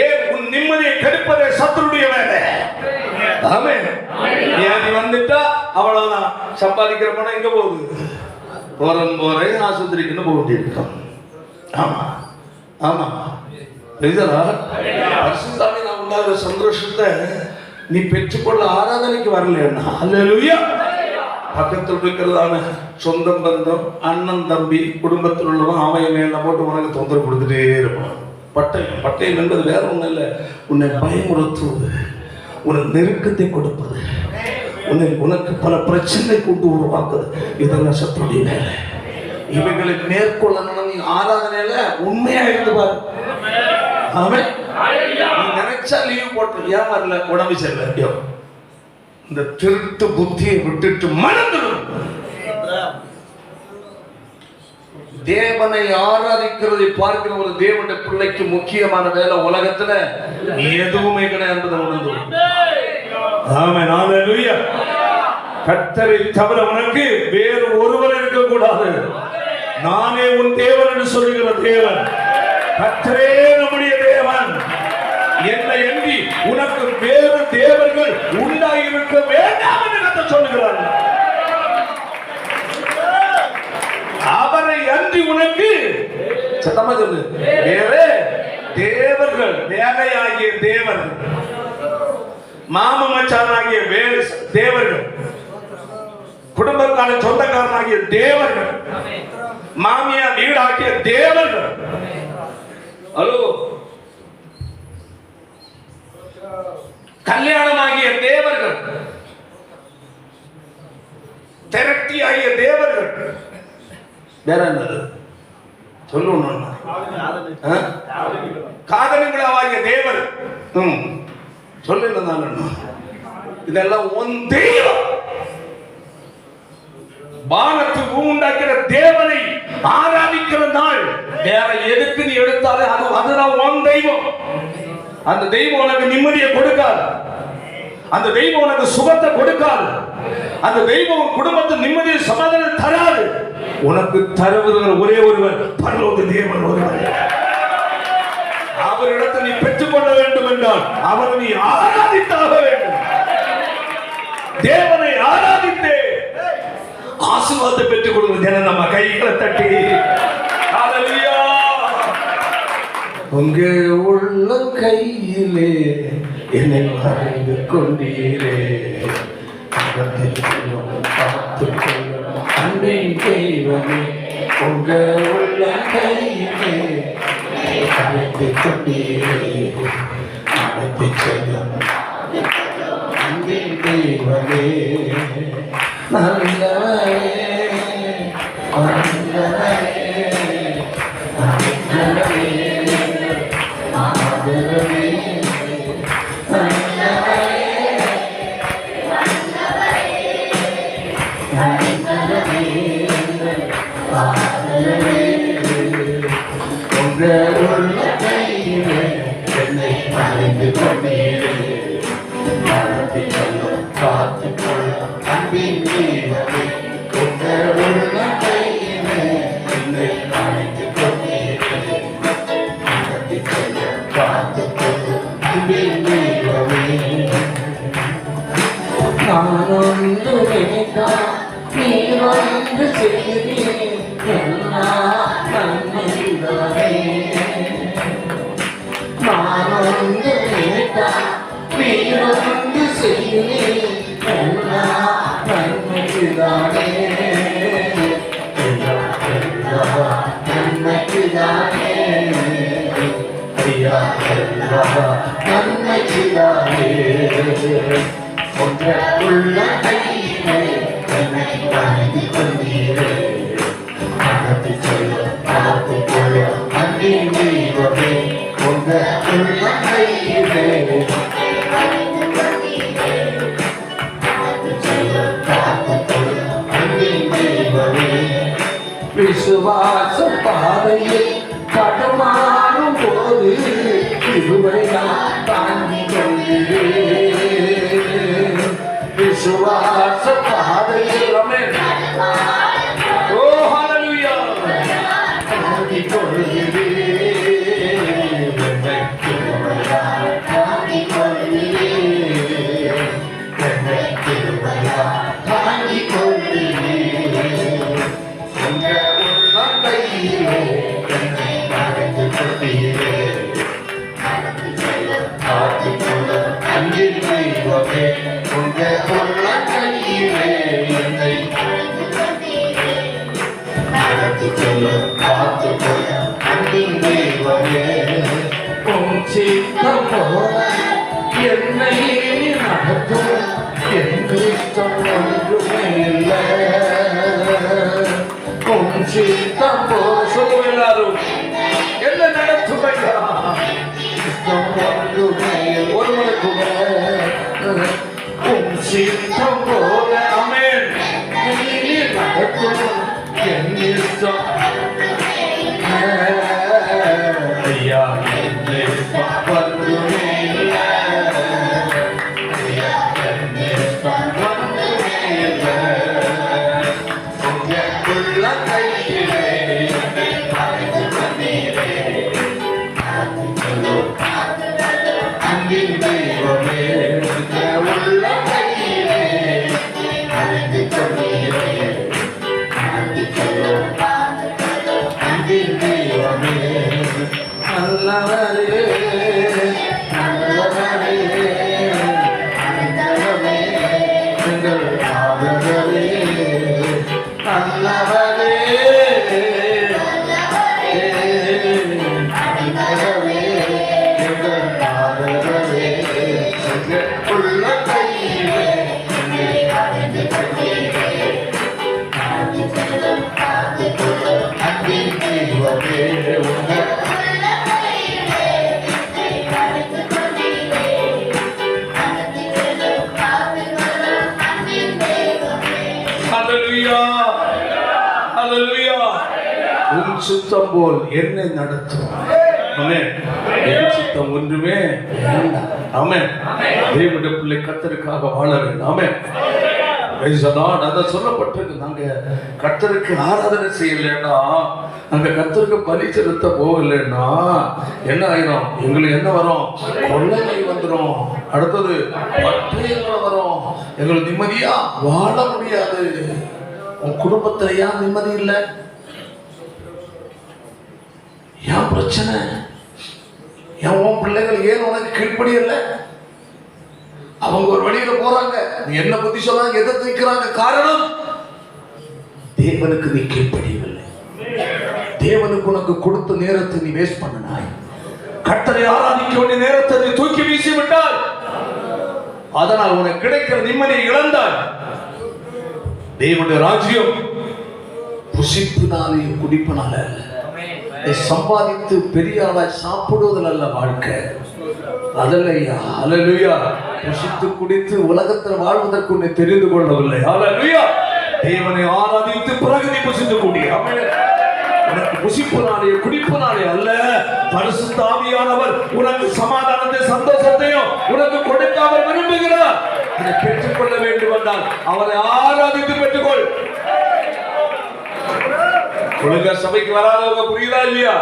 ஏன் உன் நிம்மதியை கெடுப்பதே சத்துருடைய வேலை. ஆமென். வியாதி வந்துட்டா அவ்வளவுதான். சம்பாதிக்கிற பணம் எங்க போகுது? போறே ஆஸ்பத்திரிக்குன்னு போக வேண்டியிருக்கோம். ஆமா ஆமா, பரிசுத்தாவி நான் உண்டாகிற சந்தோஷத்தை நீ பெற்றுக்கொள்ள ஆராதனைக்கு வரலையா? அல்லேலூயா. பக்கத்தில் இருக்கிறதான சொந்தம் பந்தம் அண்ணன் தம்பி குடும்பத்தில் உள்ளவன் அவன் மேல போட்டு உனக்கு தொந்தரவு கொடுத்துட்டே இருப்பான். பட்டயம் என்பது வேற ஒன்றும் இல்லை, உன்னை பயமுறுத்துவது, உனக்கு நெருக்கத்தை கொடுப்பது, உனக்கு பல பிரச்சனை கூட்டு உருவாக்குது. இதெல்லாம் சத்துடைய வேலை. இவைகளுக்கு மேற்கொள்ளணும். நீ ஆராதனையில உண்மையா இருந்து பாரு. ஆமென். நீ நினைச்சா லீவ் போட்டு ஏன் வரல, உடம்பு சரியில்லை, இந்த திருட்டு புத்தியை விட்டுட்டு மறந்துடும். தேவனை ஆராதிக்கிறதை பார்க்கிற ஒரு தேவனுடைய பிள்ளைக்கு முக்கியமான வேலை உலகத்துல எதுவுமே கிடையாது. ஆமென், ஹல்லேலூயா. கர்த்தரை தவிர உனக்கு வேறு ஒருவர் இருக்க கூடாது. நானே உன் தேவன் என்று சொல்லுகிற தேவன் கர்த்தரே நம்முடைய தேவன். என்னை எண்ணி உனக்கு வேறு தேவர்கள் உண்டாயிருக்க வேண்டாம் என்று கர்த்தர் சொல்லுகிறார். அவரை அன்றி உனக்கு சத்தமா சொல்லு, வேறு தேவர்கள், வேலையாகிய தேவர்கள், மாமச்சானாகிய வேறு தேவர்கள், குடும்பக்கார சொந்தக்காரனாகிய தேவர்கள், மாமியார் வீடாகிய தேவர்கள், ஹலோ கல்யாணமாகிய தேவர்கள், திரட்டி ஆகிய தேவர்கள், வேற என்னது சொல்லணும்? காதலிங்களாகிய தேவர் சொல்லுங்க. இதெல்லாம் உன் தெய்வம். வானத்து உண்டாக்கிற தேவனை ஆராதிக்கிற நாள். வேற எதுக்கு நீ எடுத்தாலே அதுதான் உன் தெய்வம். அந்த தெய்வம் உனக்கு நிம்மதியை கொடுக்காது. அந்த தெய்வம் உனக்கு சுகத்தை கொடுக்காது. அந்த தெய்வம் உன் குடும்பத்தை நிம்மதியை சமாதானம் தராது. உனக்கு தருவதற்கு ஒரே ஒருவர் பரலோக தேவன் ஒருவர். அவரிடத்தை நீ பெற்றுக்கொள்ள வேண்டும் என்றால் அவரை நீ ஆராதித்தாக வேண்டும். தேவனை ஆராதித்தே ஆசீர்வாதத்தை பெற்றுக் கொடுங்க. ஜன நம்ம கைகளை தட்டி ஹல்லேலூயா. உங்க உள்ள கையிலே என்னை அறிந்து கொண்டீரே, அன்பின் தெய்வமே. உங்க உள்ள கையிலே அறிந்து கொண்டீரே, அழைத்து செல்லும் அன்பின் தெய்வமே. நல்லவரே, நல்லவரே, நல்லவரே, ஆதரவே, நல்லவரே, நல்லவரே, ஆதரவே. உங்கள் உள்ள கையிலே என்னை அறிந்து கொண்டீரே, நடத்திக் கொள்ளும் காத்துக் கொள்ளும் அன்பின் தெய்வமே. உங்கள் உள்ள கையிலே என்னை அறிந்து கொண்டீரே, நடத்திக் கொள்ளும் காத்துக் கொள்ளும் அன்பின் தெய்வமே. நான் ஒன்று நினைத்தால் நீ வந்து செய்கிறேன், எல்லாம் நன்மைதானே. நான் ஒன்று நினைத்தால் நீ வந்து செய்கிறேன், எல்லாம் நன்மைதானே. நன்மைதானே ஐயா, நன்மைதானே. உள்ள கையிலே என்னை அறிந்து கொண்டீரே, நடத்தி செல்ல பார்த்துக் கொள்ள அன்பின் தெய்வமே. உள்ள கையிலே விசுவாச பாதையில் கடமாறும் போது கிருபை நான் தாங்கிக் கொள்கிறேன். விசுவாச பாதையில் ஓ ஹல்லேலூயா தாங்கிக் கொள்கிறேன். தாங்கிக் கொள்கிறேன், தாங்கிக் கொள்கிறேன். அன்பின் தெய்வமே. உங்கள் உள்ள கையிலே என்னை நடத்திக் கொள்ளும் காத்துக் கொள்ளும் அன்பின் தெய்வமே. உன் சித்தம் போல என்னை நடத்தும், என் இஷ்டம் ஒன்றுமே இல்லை. உன் சித்தம் போல சொல்லுவோம் எல்லாரும், என்ன நடத்துமையா இஷ்டம் ஒன்றுமே ஒருவனுக்கு உன் சித்தம் போல ஆமென் நடத்தும், என் இஷ்டம் ஐயா என் இஷ்டம் ஒன்றுமே இல்லை. ஐயா என் இஷ்டம் ஒன்றுமே இல்லை. உங்களுக்குள்ள கையிலே என்னை அறிந்து கொண்டீரே, அன்பின் தெய்வமே. உள்ள கையிலே அறிந்து கொண்டீரே, நடத்திக் கொள்ளும் அன்பின் தெய்வமே. நல்லவரே, நல்லவரே, நல்லவரே, எங்கள் ஆதரவே. நல்லவரே, நல்லவரே, எங்கள் ஆதரவே. உள்ள கையிலே என்னை அறிந்து கொண்டீரே, நடத்திக் கொள்ளும் காத்துக் கொள்ளும் அன்பின் தெய்வமே. உங்கள் ஹல்லேலூயா. ஹalleluya. உன் சித்தம் போல் என்னை நடத்தும். ஆமென். என் சித்தம் ஒன்றுமே வேண்டாம். ஆமென். தேவனுடைய பிள்ளை கர்த்தருக்காக வாழ வேண்டும். ஆமென். அதான் சொல்லப்பட்டிருக்கு. நாங்க கர்த்தருக்கு ஆராதனை செய்யலைன்னா, நாங்க கர்த்தருக்கு பலி செலுத்த போகலைன்னா என்ன ஆயிரும்? எங்களுக்கு என்ன வரும்? கொள்ளை வந்துடும். அடுத்தது பட்டயங்கள் வரும். எங்களுக்கு நிம்மதியா வாழ முடியாது. உன் குடும்பத்துல ஏன் நிம்மதி இல்லை? ஏன் பிரச்சனை? ஏன் உன் பிள்ளைகள் ஏன் உனக்கு கீழ்ப்படி இல்லை? அவங்க ஒரு வழியில போறாங்க, நீ என்ன பத்தி சொன்னாங்க, எதை நிற்கிறாங்க. காரணம், தேவனுக்கு நீ கீழ்ப்படியவில்லை. தேவனுக்கு உனக்கு கொடுத்த நேரத்தை நீ வேஸ்ட் பண்ணினாய். கர்த்தரை ஆராதிக்க வேண்டிய நேரத்தை நீ தூக்கி வீசி விட்டாய். அதனால் உனக்கு கிடைக்கிற நிம்மதியை இழந்தாய். தேவனுடைய ராஜ்யம் புசிப்பினாலே குடிப்பினால அல்ல, சம்பாதித்து பெரிய ஆளாய் சாப்பிடுவதில் அல்ல வாழ்க்கை. அல்லேலூயா, அல்லேலூயா. புசித்து குடித்து உலகத்தில் வாழ்வதற்கு உன்னை தெரிந்து கொள்ளவில்லை. அல்லேலூயா. தேவனை ஆராதித்து பிறகு நீ புசித்து கூடிய. உனக்கு புசிப்பினாலே குடிப்பினாலே அல்ல, பரிசுத்த ஆவியானவர் உனக்கு சமாதானத்தை சந்தோஷத்தையும் உனக்கு கொடுக்காமல் விரும்புகிறார். அதை பெற்றுக்கொள்ள வேண்டும் என்றால் அவரை ஆராதித்து பெற்றுக்கொள். ஒழுங்கா சபைக்கு வராதவங்க புரியுதா இல்லையா?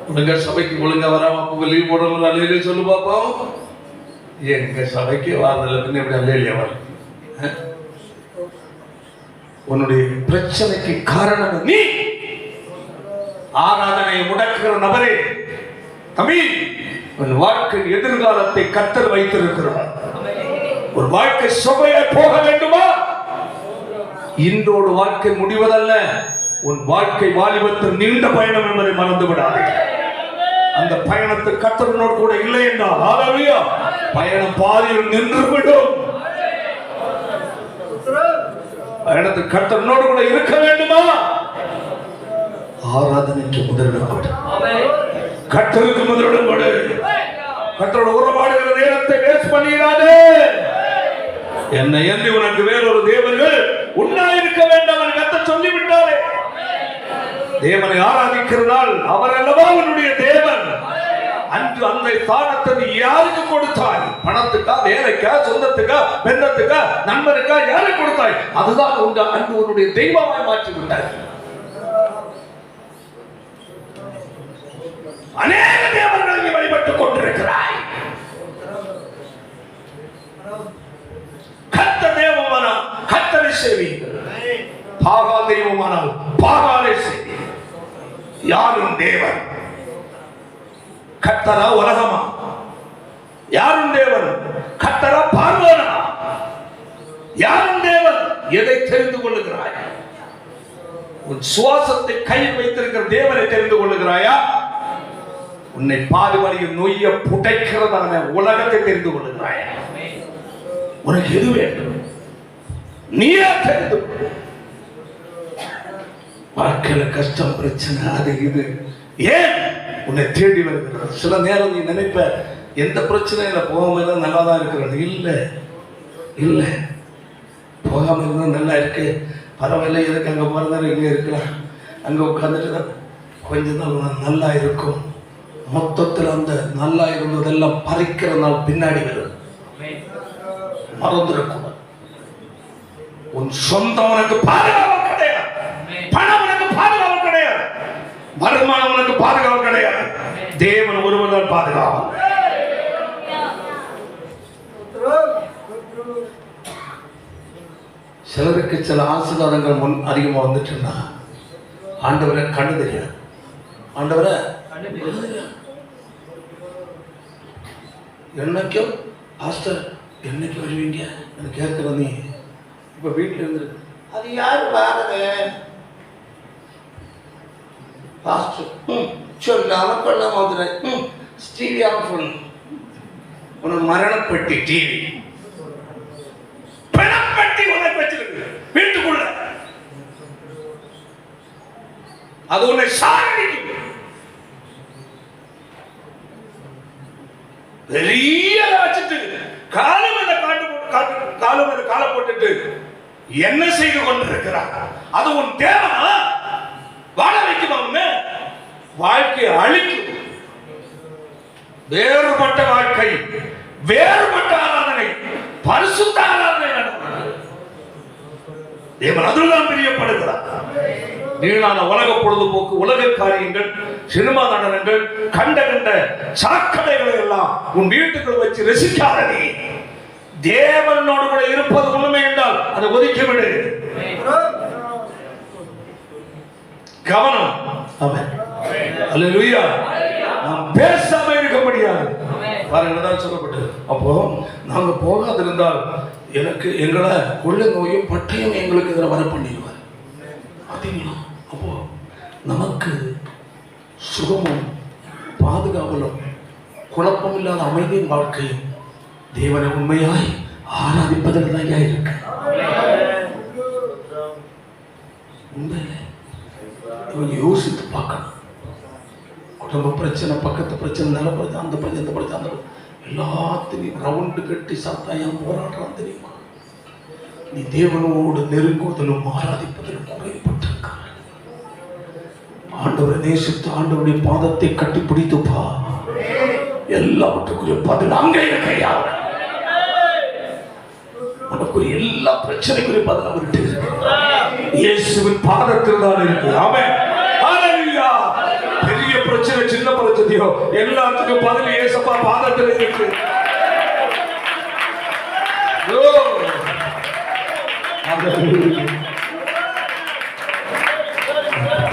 ஒழுங்கா சபைக்கு ஒழுங்கா வராம லீவ் போடணும். அல்லையிலே சொல்லு பாப்போம். எங்க சபைக்கு வாரதில்லை, பின்ன எப்படி அல்லையிலே வர? உன்னுடைய பிரச்சனைக்கு காரணம் நீ. ஆராதனை முடக்குகிற நபரே, தம்பி, உன் வாழ்க்கை எதிர்காலத்தை கர்த்தர் வைத்திருக்கிறார். ஒரு வாழ்க்கை சபையை போக வேண்டுமா? இன்றோடு வாழ்க்கை முடிவதல்ல. உன் வாழ்க்கை வாலிபத்தில் நீண்ட பயணம் என்பதை மறந்து விடாதே. அந்த பயணத்தில் கர்த்தரோடு கூட இல்லை என்றால் ஹalleluya, பயணம் பாதியில் நின்றுவிடும். பயணத்தில் கர்த்தரோடு கூட இருக்க வேண்டுமா? ஆராதனைக்கு முதலிடம் கொடு. கர்த்தருக்கு முதலிடம் கொடு. கர்த்தரோடு உறவாடுகிற நேரத்தை வேஸ்ட் பண்ணிடாதே. என்னை என்று உனக்கு வேறொரு தேவர்கள் உண்ணாயிருக்க வேண்டாம் என்று கர்த்தர் சொல்லிவிட்டாரே. தேவனை ஆராதிக்கிறதால் அவர் அல்லவா உன்னுடைய தேவன். அன்று அந்த ஸ்தானத்தை நீ யாருக்கு கொடுத்தாய்? பணத்துக்கா, வேலைக்கா, சொந்தத்துக்கா, பெண்ணத்துக்கா, நண்பருக்கா, யாருக்கு கொடுத்தாய்? அதுதான் அன்று உன்னுடைய தெய்வமாய் மாற்றி விட்டாய். அநேக தேவர்களை நீ வழிபட்டுக் கொண்டிருக்கிறாய். கர்த்தர் தேவமானால் கர்த்தரை சேவியுங்கள், பாகால் தெய்வமானால் பாகாலை சேவி. யாரும் தேவன்? கர்த்தரா உலகமா? யாரும் தேவன்? கர்த்தரா பார்வோனா? யாரும் தேவன்? எதை தெரிந்து கொள்ளுகிறாய்? உன் சுவாசத்தை கையில் வைத்திருக்கிற தேவனை தெரிந்து கொள்ளுகிறாயா? உன்னை பாதுகாலியும் நொய்ய புடைக்கிறதான உலகத்தை தெரிந்து கொள்ளுகிறாயா? உனக்கு எது வேண்டும்? நீயே தெரிந்து கொள். வாழ்க்கையில கஷ்டம், பிரச்சனை, அது இது ஏன் உன்னை தேடி வருகிறது? சில நேரம் நீ நினைப்ப, எந்த பிரச்சனையில போகாம இருந்தா நல்லா தான் இருக்கிறது. இல்லை இல்லை, போகாம இருந்தா நல்லா இருக்கு, பரவாயில்ல, எதுக்கு அங்கே போறதால இங்கே இருக்கலாம், அங்கே உட்காந்துட்டு கொஞ்சம் தான் நல்லா இருக்கும். மொத்தத்தில் அந்த நல்லா இருந்ததெல்லாம் பறிக்கிற நாள் பின்னாடி வருது. மறந்துடக்கூடாது. உன் சொந்தம் உனக்கு பாதுகாவல் கிடையாது, பணம் உனக்கு பாதுகாவல் கிடையாது, வருமானம் உனக்கு பாதுகாவல் கிடையாது. தேவன் ஒருவர் தான் பாதுகாவல். சிலருக்கு சில ஆசீர்வாதங்கள் முன் அதிகமாக வந்துட்டுன்னா ஆண்டவரை கண்டு தெரியாது. ஆண்டவரை என்னைக்கும் பாஸ்டர் என்னைக்கு வருவீங்க கேட்குற நீ இப்போ வீட்டில் இருந்து அது யார் வாரது பாஸ்டர் சொல்லாமல் கொள்ளாம வந்துடுறேன். டிவி ஆஃப் பண்ணு. உனக்கு மரணப்பட்டி டிவி பணப்பட்டி உனக்கு வச்சிருக்கு வீட்டுக்குள்ள. அது உன்னை சாகடிக்கும். பெரிய வச்சுட்டு காலம் காலை போட்டுட்டு என்ன செய்து கொண்டிருக்கிறார்? அது உன் தேவனா? வாழ்க்கையை அழிக்கும். வேறுபட்ட வாழ்க்கை, வேறுபட்ட ஆராதனை, பரிசுத்த ஆராதனை தேவன் அதுதான் பிரியப்படுகிறார். நீளான உலக பொழுதுபோக்கு, உலக காரியங்கள், சினிமா நடனங்கள், கண்ட சாக்கடைகளை எல்லாம் உன் வீட்டுக்குள் வச்சு ரசிக்காத நீ தேவனோடு கூட இருப்பது உண்மை என்றால் அதை ஒதுக்கிவிடு. கவனம். ஆமென். அல்லேலூயா. நாம் பேசாம இருக்க முடியாது. பாருங்க தான் சொல்லப்பட்டது. அப்போ நாங்க போகாதிருந்தால் எனக்கு எங்களை கொள்ளை நோயும் பட்டயம் எங்களுக்கு இதில் வர பண்ணிடுவார். பார்த்தீங்களா? அப்போ நமக்கு சுகமும் பாதுகாவலும் குழப்பம் இல்லாத அமைதியின் வாழ்க்கையும் தேவனை உண்மையாய் ஆராதிப்பதில் தான் இருக்கு. உண்மையில இவங்க யோசித்து பார்க்கணும். குடும்ப பிரச்சனை, பக்கத்து பிரச்சனை, நில பிரச்சனை, அந்த பிரச்சனை, இந்த பிரச்சனை, அந்த எல்லாத்தையும் ரவுண்டு கட்டி சாத்தாயம் போராடுறான் தெரியுமா? நீ தேவனோடு நெருங்குவதிலும் ஆராதிப்பதிலும் குறைப்பட்டிருக்க. ஆண்டவரை நேசித்து ஆண்டவருடைய பாதத்தை கட்டி பிடித்துப்பா. எல்லாவற்றுக்குரிய பதில் அங்கே இருக்கையா? உனக்குரிய எல்லா பிரச்சனைக்குரிய பதில் அவர்கிட்ட இருக்கு. இயேசுவின் பாதத்தில் தான் இருக்கு. ஆமென். ஹல்லேலூயா. பெரிய பிரச்சனை, சின்ன பிரச்சனையோ எல்லாத்துக்கும் பதில் இயேசுப்பா பாதத்தில் இருக்கு.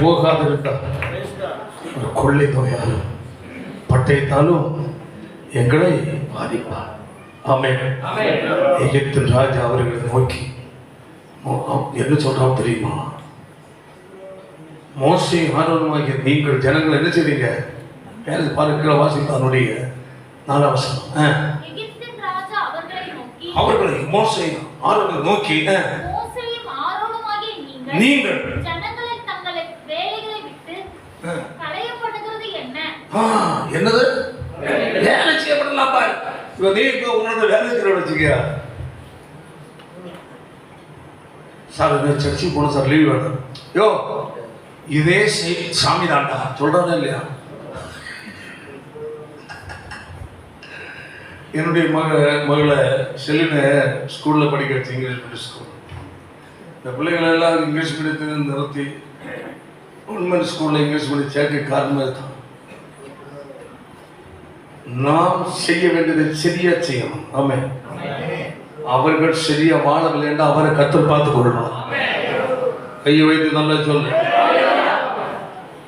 போகாதிருந்தா ஒரு கொள்ளை நோயாலும் பட்டயத்தாலும் எங்களை பாதிப்பார். ஆமென். எகிப்தின் ராஜா அவர்களை நோக்கி என்ன சொல்றான் தெரியுமா? மோசே ஆரோனுமாகிய நீங்கள் ஜனங்கள் என்ன செய்வீங்க? பாருக்கிற வாசிப்பானுடைய 4 வசனம். அவர்களை மோசே ஆரோனை நோக்கி நீங்கள் என்னது வேலை செய்யப்படலாம் பாரு. நீ இப்ப உன்னோட வேலை செய்ய வச்சுக்க சார். சர்ச்சுக்கு போன சார், லீவ் வேணும். யோ இதே சாமி தாண்டா சொல்றாங்க இல்லையா? என்னுடைய மகளை செல்லினை ஸ்கூல்ல படிக்க வச்சு, இங்கிலீஷ் மீடியம் ஸ்கூல். இந்த பிள்ளைகளை எல்லாம் இங்கிலீஷ் மீடியத்தில் நிறுத்தி கவர்மெண்ட் ஸ்கூல்ல இங்கிலீஷ் மீடியம் சேர்க்க காரணமே தான். நாம் செய்ய வேண்டியதை சரியா செய்யணும். ஆமென். அவர்கள் சரியா வாழவில்லை என்று அவரை கத்தர் பார்த்துக் கொள்ளணும். கையை வைத்து நல்லா சொல்லு.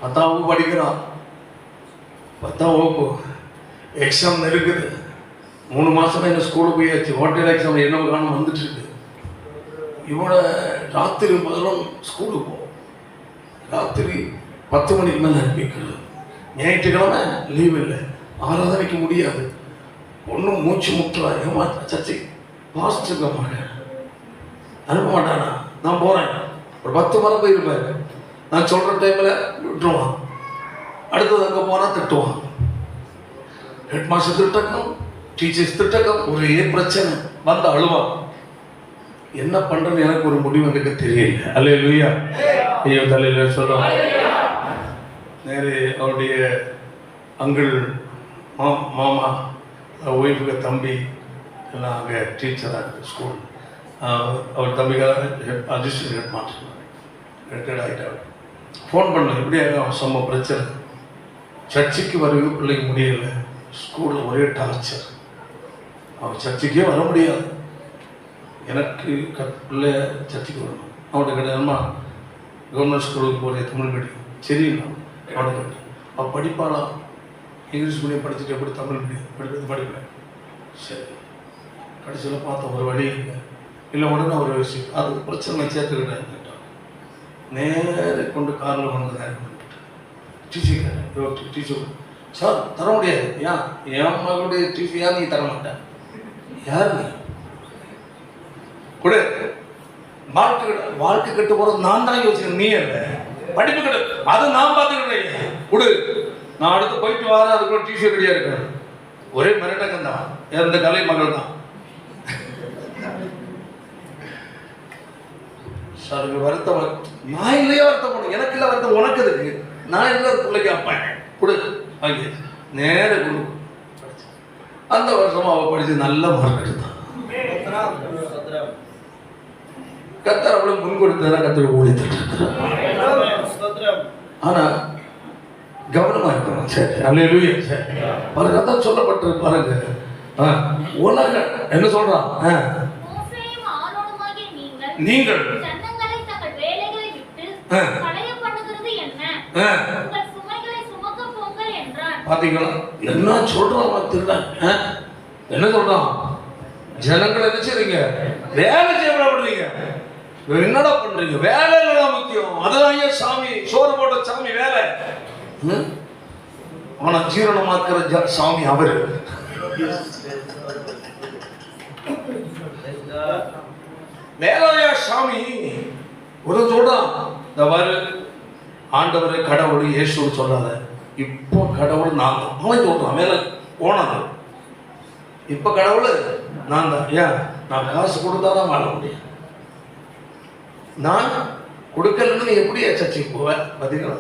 10ஆம் வகுப்பு படிக்கிறான். 10ஆம் வகுப்பு எக்ஸாம் இருக்குது. 3 மாசமா என்ன ஸ்கூலுக்கு போயாச்சு. ஹோட்டல் எக்ஸாம் என்ன காரணம் வந்துட்டு இருக்கு. இவனோட ராத்திரி முதலும் ஸ்கூலுக்கு போகும். ராத்திரி 10 மணிக்கு மேலே அனுப்பிக்கிறது. ஞாயிற்றுக்கிழமை லீவ் இல்லை, ஆராதனைக்கு முடியாது. ஒன்றும் மூச்சு முட்டுறா. ஏமாற்ற சர்ச்சை பாஸ்டருக்க மாட்டேன், அனுப்ப மாட்டானா? நான் போகிறேன். ஒரு 10 மரம் போயிருப்பாரு. நான் சொல்கிற டைமில் விட்டுருவான். அடுத்தது அங்கே போனால் திட்டுவான். ஹெட் மாஸ்டர் திட்டக்கம், டீச்சர்ஸ் திட்டக்கம், ஒரே பிரச்சனை. வந்து அழுவான். என்ன பண்ணுறேன்னு எனக்கு ஒரு முடிவு எனக்கு தெரியல. அல்லேலூயா. ஐயோ தலையில சொல்லுவான். நேரு அவருடைய அங்கிள், மாமா, ஒய்ஃபுக்கு தம்பி எல்லாம் அங்கே டீச்சராக இருக்குது ஸ்கூல். அவர் தம்பிக்காக அசிஸ்டன்ட் ஹெட் மாஸ்டர் ரிட்டையர்ட் ஆகிட்டார். ஃபோன் பண்ணேன், இப்படியாக செம்ம பிரச்சனை. சர்ச்சுக்கு வரவே பிள்ளைக்கு முடியலை. ஸ்கூலில் ஒரே டார்ச்சர். அவன் சர்ச்சுக்கே வர முடியாது. எனக்கு பிள்ளை சர்ச்சுக்கு வரணும். அவன்கிட்ட கிடையாதுமா, கவர்மெண்ட் ஸ்கூலுக்கு போகிறேன், தமிழ் மீடியம். சரிண்ணா அவனுக்கு கேட்டேன். அவள் படிப்பாளா? இங்கிலீஷ் மீடியம் படிச்சுட்டு எப்படி தமிழ் மீடியம் படிப்பேன். சரி, கடைசியில் பார்த்தா ஒரு வழி இல்லை. உடனே ஒரு விஷயம் அது பிரச்சனை சேர்த்துக்கிட்டேன். நேர கொண்டு காரில் வந்து டீச்சர் சார் தர முடியாது. ஏன் என் மகளுடைய டிசியா நீ தர மாட்டேன்? யார் நீ? கொடு. வாழ்க்கை கெட்டு போகிறது நான் தான் யோசிக்கிறேன், நீ இல்லை. படிப்பு கெட்டு அது நான் பார்த்துக்கிட்டேன். கொடு, நான் அடுத்து போயிட்டு வரேன். அதுக்குள்ள டிசி ரெடியாக இருக்கிறேன். ஒரே மிரட்டக்கம் தான். எந்த கலை மகள் தான். சார் வருத்தம். நான் இல்லையே வருத்தம் பண்ணு. எனக்கு இல்லை வருத்தம், உனக்கு இருக்கு. நான் இல்லை பிள்ளைக்கு அப்பேன். கொடு அங்கே நேர கொடு. அந்த வருஷம் அவ படிச்சு நல்ல மார்க் எடுத்தான். கர்த்தர் அவளை முன் கொடுத்தா கர்த்தர் ஊழியத்திட்டு இருக்கிறார். ஆனா கவனமா இருக்கணும். சரி, அல்லேலூயா. சரி பாருங்க, அதான் சொல்லப்பட்டிருக்கு பாருங்க. உலக என்ன சொல்றான்? மோசேயும் ஆரோனுமாகிய நீங்கள் ஜனங்களை தங்கள் வேலைகளை விட்டு களைய பண்ணுகிறது என்ன? உங்கள் சுமைகளை சுமக்க போங்கள் என்றான். பாத்தீங்களா என்ன சொல்றான்? என்ன சொல்றான்? ஜனங்களை என்ன செய்றீங்க? வேலை செய்ய விடப்படுறீங்க. என்னடா பண்றீங்க? வேலை இல்லதான் முக்கியம். அதுதான் ஏன் சாமி சோறு போட்ட சாமி வேலை. அவனை ஜீரணமாக்குற சாமி அவரு. வேலையா சாமி ஒரு சொல்றான். இந்த மாதிரி ஆண்டவர் கடவுள் இயேசு சொல்லாத, இப்போ கடவுள் நான் தான். அவன் சொல்றான் மேல போனது. இப்ப கடவுள் நான் தான். ஏன்? நான் காசு கொடுத்தாதான் வாழ முடியும். நான் கொடுக்கலன்னு எப்படி சர்ச்சைக்கு போவேன்? பார்த்தீங்களா?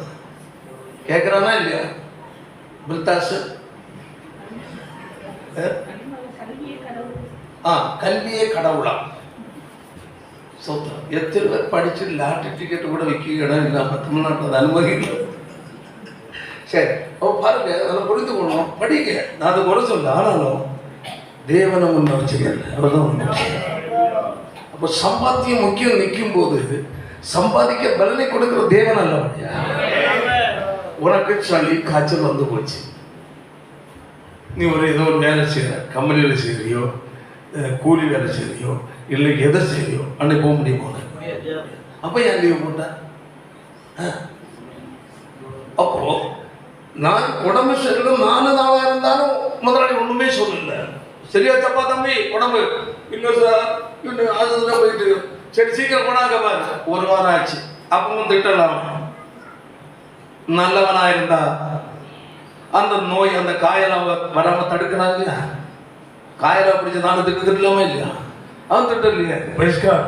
கேட்குறானா இல்லையா? பில்தாசு கல்வியே கடவுளா? சோத்ரா. எத்தனை பேர் படிச்சு லாட்டரி டிக்கெட் கூட விற்க இடம் இல்லாம தமிழ்நாட்டில் அனுமதி இல்லை. சரி, அப்போ பாருங்க, அதெல்லாம் புரிந்து கொள்ளணும். படிக்க நான் அதை குறை சொல்ல. ஆனாலும் தேவனை முன்ன வச்சுக்கல, அவர்தான் முன்ன. அப்போ சம்பாத்தியம் முக்கியம் நிற்கும் போது சம்பாதிக்க பலனை கொடுக்கிற தேவன் அல்ல. உனக்கு சளி காய்ச்சல் வந்து போச்சு, நீ ஏதோ ஒரு வேலை செய்கிற, கம்பெனியில் செய்கிறியோ, கூலி வேலை செய்கிறியோ, இல்லை எதை செய்யறியோ, அன்னைக்கு போக முடியுமா? அப்போ ஏன் லீவ் போட்டேன்? அப்போ நான் உடம்பு சரியில்லை, 4 நாளாக இருந்தாலும் முதலாளி ஒன்றுமே சொல்லல. சரியா தப்பா தம்பி? உடம்பு இல்லை சார், இன்னும் அதுதான் போயிட்டு. சரி சீக்கிரம் போனாங்க பாரு. 1 வாரம் ஆச்சு. அப்பவும் திட்டலாம். நல்லவனா இருந்தா அந்த நோய் அந்த காயெல்லாம் வராம தடுக்கிறான் இல்லையா? காயெல்லாம் பிடிச்ச நானும் திட்டலாமே இல்லையா? அவன் திட்டம் இல்லையா? பரிஷ்கார்.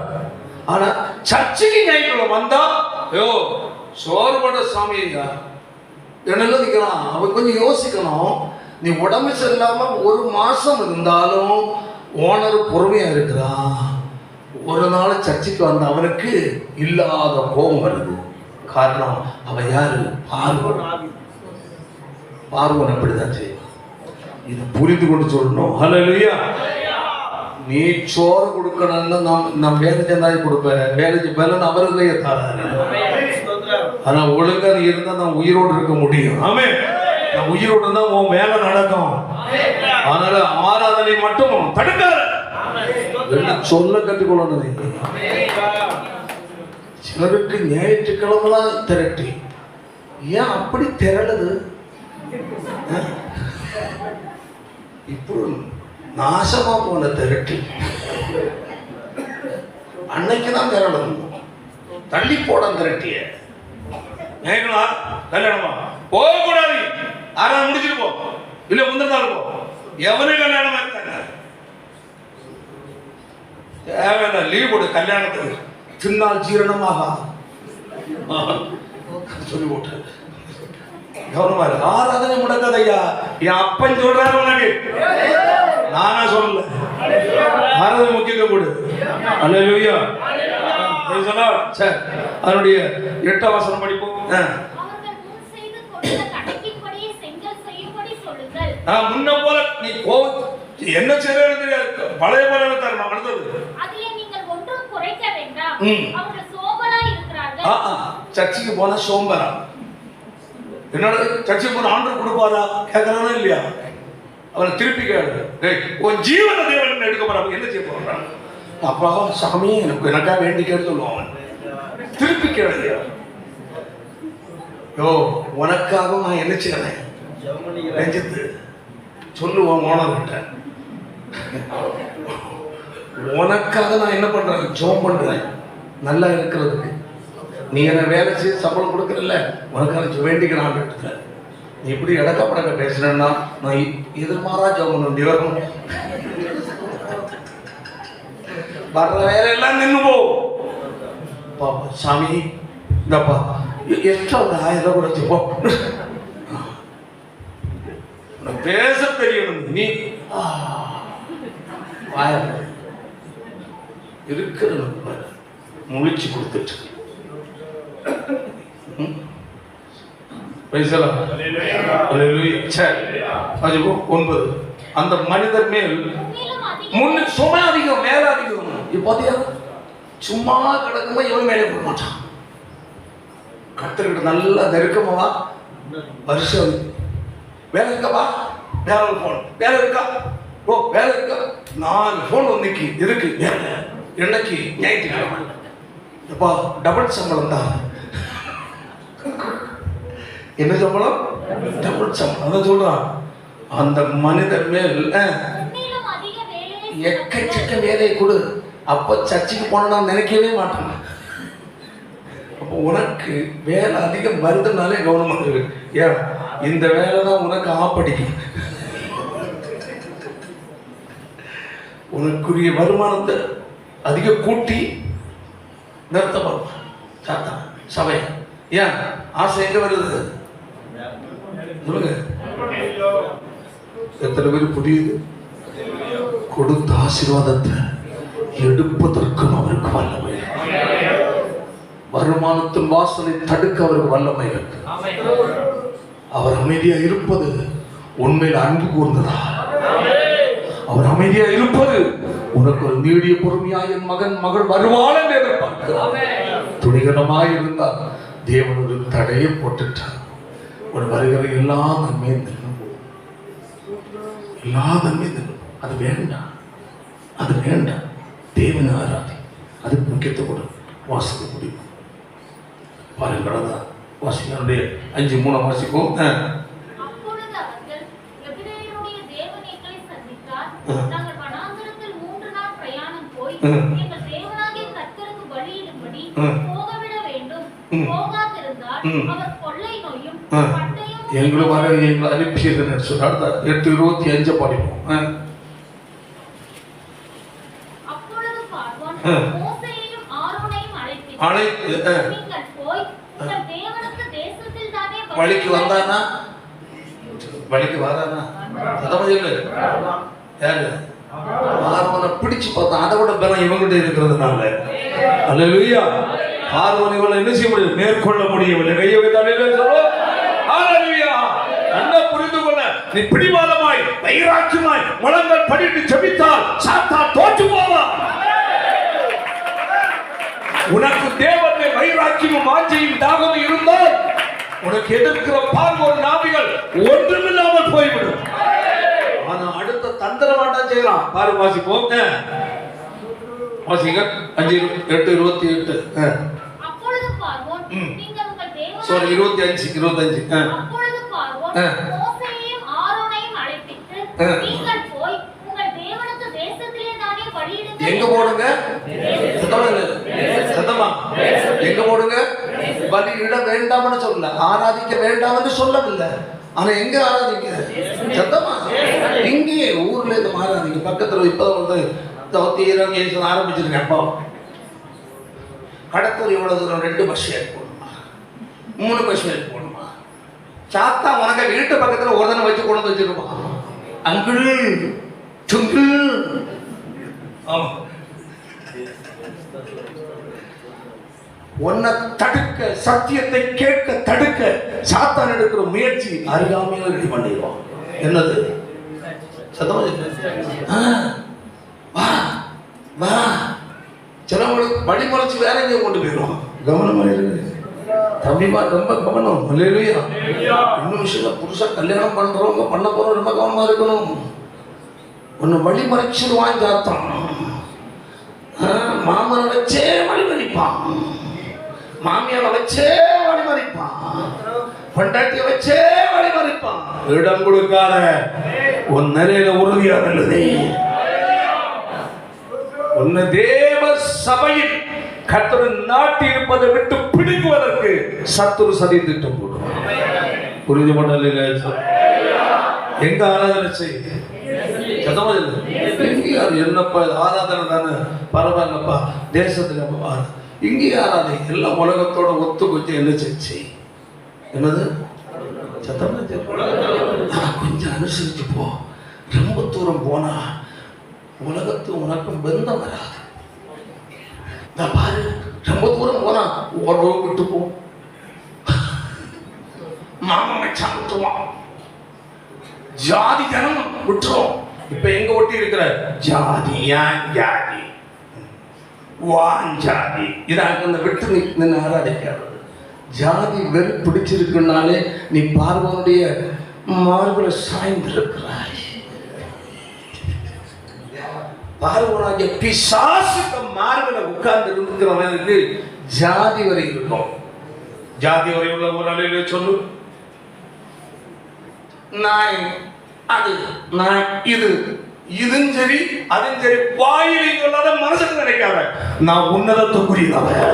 ஆனா சர்ச்சைக்கு ஞாயிற்றுக்கிழமை வந்தா சோறு போட்ட சாமி ஐயா என்ன நிற்கிறான். அவன் கொஞ்சம் யோசிக்கணும். நீ உடம்பு சரியில்லாம 1 மாசம் இருந்தாலும் ஓனர் பொறுமையா இருக்கிறான். ஒரு நாள் சர்ச்சைக்கு வந்த அவனுக்கு இல்லாத கோபம் வருது. காரணம் அவன் யாரு? பார்வன் அப்படிதான் செய்வான். இது புரிந்து கொண்டு சொல்லணும். ஹல்லேலூயா. நீ சோறு கொடுக்கணும்னு நம் வேலை செஞ்சாய் கொடுப்பேன். வேலைக்கு பலன் அவர்களே தாராரு. ஆனா ஒழுங்கா நீ இருந்தா நான் உயிரோடு இருக்க முடியும். ஆமென். நான் உயிரோடு இருந்தா உன் வேலை நடக்கும். அதனால ஆராதனை மட்டும் தடுக்காத. சொல்ல கற்றுக்கொள்ளணும். சிலருக்கு ஞாயிற்றுக்கிழமெல்லாம் திரட்டி. ஏன் அப்படி திரளுது? இப்போ நாசமா போன திரட்டி அன்னைக்குதான் திரளணும். தள்ளி போட திரட்டிய கல்யாணமா போகக்கூடாது. ஆறாவது முடிச்சுட்டு போ, இல்ல முந்தின நாள் போ. எவனு கல்யாணமா இருக்காங்க தேவையில்ல. லீவ் போடு கல்யாணத்துக்கு. தின்னால் ஜீரணமாக சொல்லி போட்டு கவனமா இருக்கு. ஆராதனை முடக்காதையா. என் அப்பன் சொல்றாரு உனக்கு, நானா சொல்லல. ஆராதனை முக்கியத்துவம் கொடு. அல்லேலூயா. சரி, அதனுடைய 8ஆம் வசனம் படிப்போம். முன்ன போல நீ என்ன செய்யறது தெரியாது. பழைய பழைய தரணும். அடுத்தது சர்ச்சைக்கு போனா சோம்பரா. என்னோட சர்ச்சைக்கு போன ஆண்டவர் கொடுப்பாரா கேட்கறானா இல்லையா? அவனை திருப்பி கேளு. உன் ஜீவன தேவன் எடுக்க போறான், என்ன செய்ய போறான்? அப்பா சாமி எனக்கா வேண்டி கேட்டு சொல்லுவான். திருப்பி கேளு. உனக்காக நான் என்ன செய்யறேன் நெஞ்சத்து சொல்லுவான் ஓனர்கிட்ட. உனக்காக நான் என்ன பண்றேன்? ஜோம் பண்றேன் நல்லா இருக்கிறதுக்கு. நீ என்ன வேலை செய்ய சம்பளம் கொடுக்கறல்ல, உனக்காக வேண்டிக்கிறான். நீ இப்படி இடக்கப்படக்க பேசுறேன்னா நான் எதிர்மாறா ஜோம் பண்ண வேண்டி வரும். வர்ற வேலையெல்லாம் நின்று போ. பாப்பா சாமி இந்தப்பா எக்ஸ்ட்ரா ஒரு 1000 ரூபாய் கொடுத்து போ. பேச தெரியணும். நீ இருக்கிற முழிச்சு கொடுத்துட்டு அந்த மனிதர் மேல் சுமை அதிகம், மேல அதிகம். இப்போ சும்மா கிடக்குமா இவன் மேலே போட மாட்டான். கத்துக்கிட்டு நல்லா நெருக்கமாவா வருஷம் வேலை இருக்கப்பா, வேற ஒரு போன் வேலை இருக்கா, ஓ வேலை இருக்கா, 4 போன் வந்துக்கு இருக்கு வேலை. என்னைக்கு ஞாயிற்றுக்கிழமை எப்பா டபுள் சம்பளம் தான். என்ன சம்பளம்? டபுள் சம்பளம். அதான் சொல்றான். அந்த மனிதன் மேல் எக்கச்சக்க வேலையை கொடு. அப்போ சர்ச்சுக்கு போனா நினைக்கவே மாட்டாங்க. அப்போ உனக்கு வேலை அதிகம் வருதுனாலே கவனமாக இருக்கு. ஏன் இந்த வேலை தான் உனக்கு ஆப்படிக்கும். உனக்குரிய வருமானத்தை அதிக கூட்டி நிறுத்த பார்ப்பான் சாத்தா சபை. ஏன் ஆசை எங்க வருது சொல்லுங்க. எத்தனை பேர் புரியுது? கொடுத்த ஆசீர்வாதத்தை எடுப்பதற்கும் அவருக்கு வல்லமை, வருமானத்தின் வாசலை தடுக்க அவருக்கு வல்லமை இருக்கு. அவர் அமைதியா இருப்பது உண்மையில் அன்பு கூர்ந்ததா? அவர் அமைதியா இருப்பது உனக்கு ஒரு நீடிய பொறுமையா என் மகன் மகள் வருவாள் என்று எதிர்பார்க்கிறார். துணிகரமாய் இருந்தால் தேவன் ஒரு தடையை போட்டுட்டார். ஒரு வருகிற எல்லா நன்மையும் தரும், எல்லா நன்மையும் தரும். அது வேண்டாம், அது வேண்டாம். தேவனை ஆராதி, அதுக்கு முக்கியத்துவம் வாசிக்க முடியும். பாருங்கள், வாசிக்கனுடைய 5:3 வாசிப்போம். எங்களுக்கு வர எங்களை அனுப்பியது சொன்னார். 8:25 படிப்போம். வழிக்கு வந்தானா? வழிக்கு வரானா? யாரு பார்வனை பிடிச்சு பார்த்தா அதை விட பலம் இவங்கிட்ட இருக்கிறதுனால அல்லேலூயா. பார்வன் இவளை என்ன செய்ய முடியும்? மேற்கொள்ள முடியவில்லை. கையை வைத்தாலே அல்லேலூயா. நல்லா புரிந்து கொள்ள. நீ பிடிவாதமாய் வைராக்கியமாய் முழங்கள் படிட்டு ஜெபித்தால் சாத்தான் தோற்று போவான். உனக்கு தேவனை வைராக்கியமும் வாஞ்சையும் தாகமும் இருந்தால் உனக்கு எதிர்க்கிற பார்வோன் நாவிகள் ஒன்றுமில்லாமல் போய்விடும். ஆனா அடுத்த தந்திரமாட்டா செய்யலாம். பாரு வாசிப்போம். வாசிங்க 5:8-28. அப்பொழுது பார்வோன் நீங்கள் உங்கள் தேவனாகிய சாரி 25. அப்பொழுது பார்வோன் மோசேயையும் ஆரோனையும் அழைப்பித்து நீங்கள் போய் உங்கள் தேவனுக்கு தேசத்திலே தானே பலியிடுங்கள். எங்க போடுங்க? சத்தமா எங்க போடுங்க? பலியிட வேண்டாம்னு சொல்லல, ஆராதிக்க வேண்டாம்னு சொல்லவில்லை. ஆனா எங்க ஆராதிக்க? சத்தமா இங்கே ஊர்ல இந்த ஆராதிக்க. பக்கத்துல இப்பதான் ஆரம்பிச்சிருக்கேன். அப்போ கடத்தூர் இவ்வளவு தூரம் 2 பஸ் ஏறி போடணுமா, 3 பஸ் ஏறி போடணுமா? சாத்தா உனக்கு வீட்டு பக்கத்துல ஒரு தடவை வச்சு கொண்டு வச்சிருப்பான். அங்குள் சுங்குள். ஆமா, உன்னை தடுக்க, சத்தியத்தை கேட்க தடுக்க சாத்தான் எடுக்கிற முயற்சி அறியாமையில ரெடி பண்ணிடுவான். என்னது? சத்தமா வா வா. சிலவங்களுக்கு வழிமறைச்சு வேற எங்கேயும் கொண்டு போயிடுவான். கவனமா இருக்கு தம்பிமா, ரொம்ப கவனம். அல்லேலூயா. இன்னும் விஷயம் புதுசா கல்யாணம் பண்றவங்க பண்ண போறோம், ரொம்ப கவனமா இருக்கணும். ஒன்னு வழிமறைச்சிருவான் சாத்தான். மாமனை வச்சே வழிமறிப்பான், மாமியாரை வச்சே வழிமறிப்பான், பொண்டாட்டியை வச்சே வழிமறிப்பான். இடம் கொடுக்காத, உன் நிலையில உறுதியாக நல்லது. உன்னை தேவ சபையில் கர்த்தர் நாட்டி இருப்பதை விட்டு பிடிக்குவதற்கு சத்துரு சதி திட்டம் போடும். புரிஞ்சு பண்ணல? எங்க ஆராதனை செய்ய என்னப்பா ஆராதனை தானே, பரவாயில்லப்பா தேசத்துல இங்கே ஆராதனை எல்லாம் உலகத்தோட ஒத்து கொஞ்சம் என்ன செஞ்சு என்னது சத்தமா கொஞ்சம் அனுசரித்து போ. ரொம்ப தூரம் போனா உலகத்து உனக்கும் பந்தம் வராது. நான் பாரு, ரொம்ப தூரம் போனா உறவு விட்டு போ, மாமனை சாப்பிட்டுவான், ஜாதி ஜனம் விட்டுரும். இப்ப எங்க ஒட்டி இருக்கிற ஜாதி, யான் ஜாதி, வான் ஜாதி, இதாக அந்த விட்டு நின்று ஆராதிக்காது. ஜாதி வெறி பிடிச்சிருக்குனாலே நீ பார்வனுடைய மார்புல சாய்ந்திருக்கிறாய். பார்வனாகிய பிசாசுக்கு மார்புல உட்கார்ந்து இருக்கிறவனுக்கு ஜாதி வரை இருக்கும். ஜாதி வரை உள்ள ஒரு அலையில சொல்லு, நான் அது, நான் இது, இதுவும் சரி அதுவும் சரி, வாயிலை சொல்லாத மனசுக்கு நினைக்காத, நான் உன்னதத்துக்குரியவன்.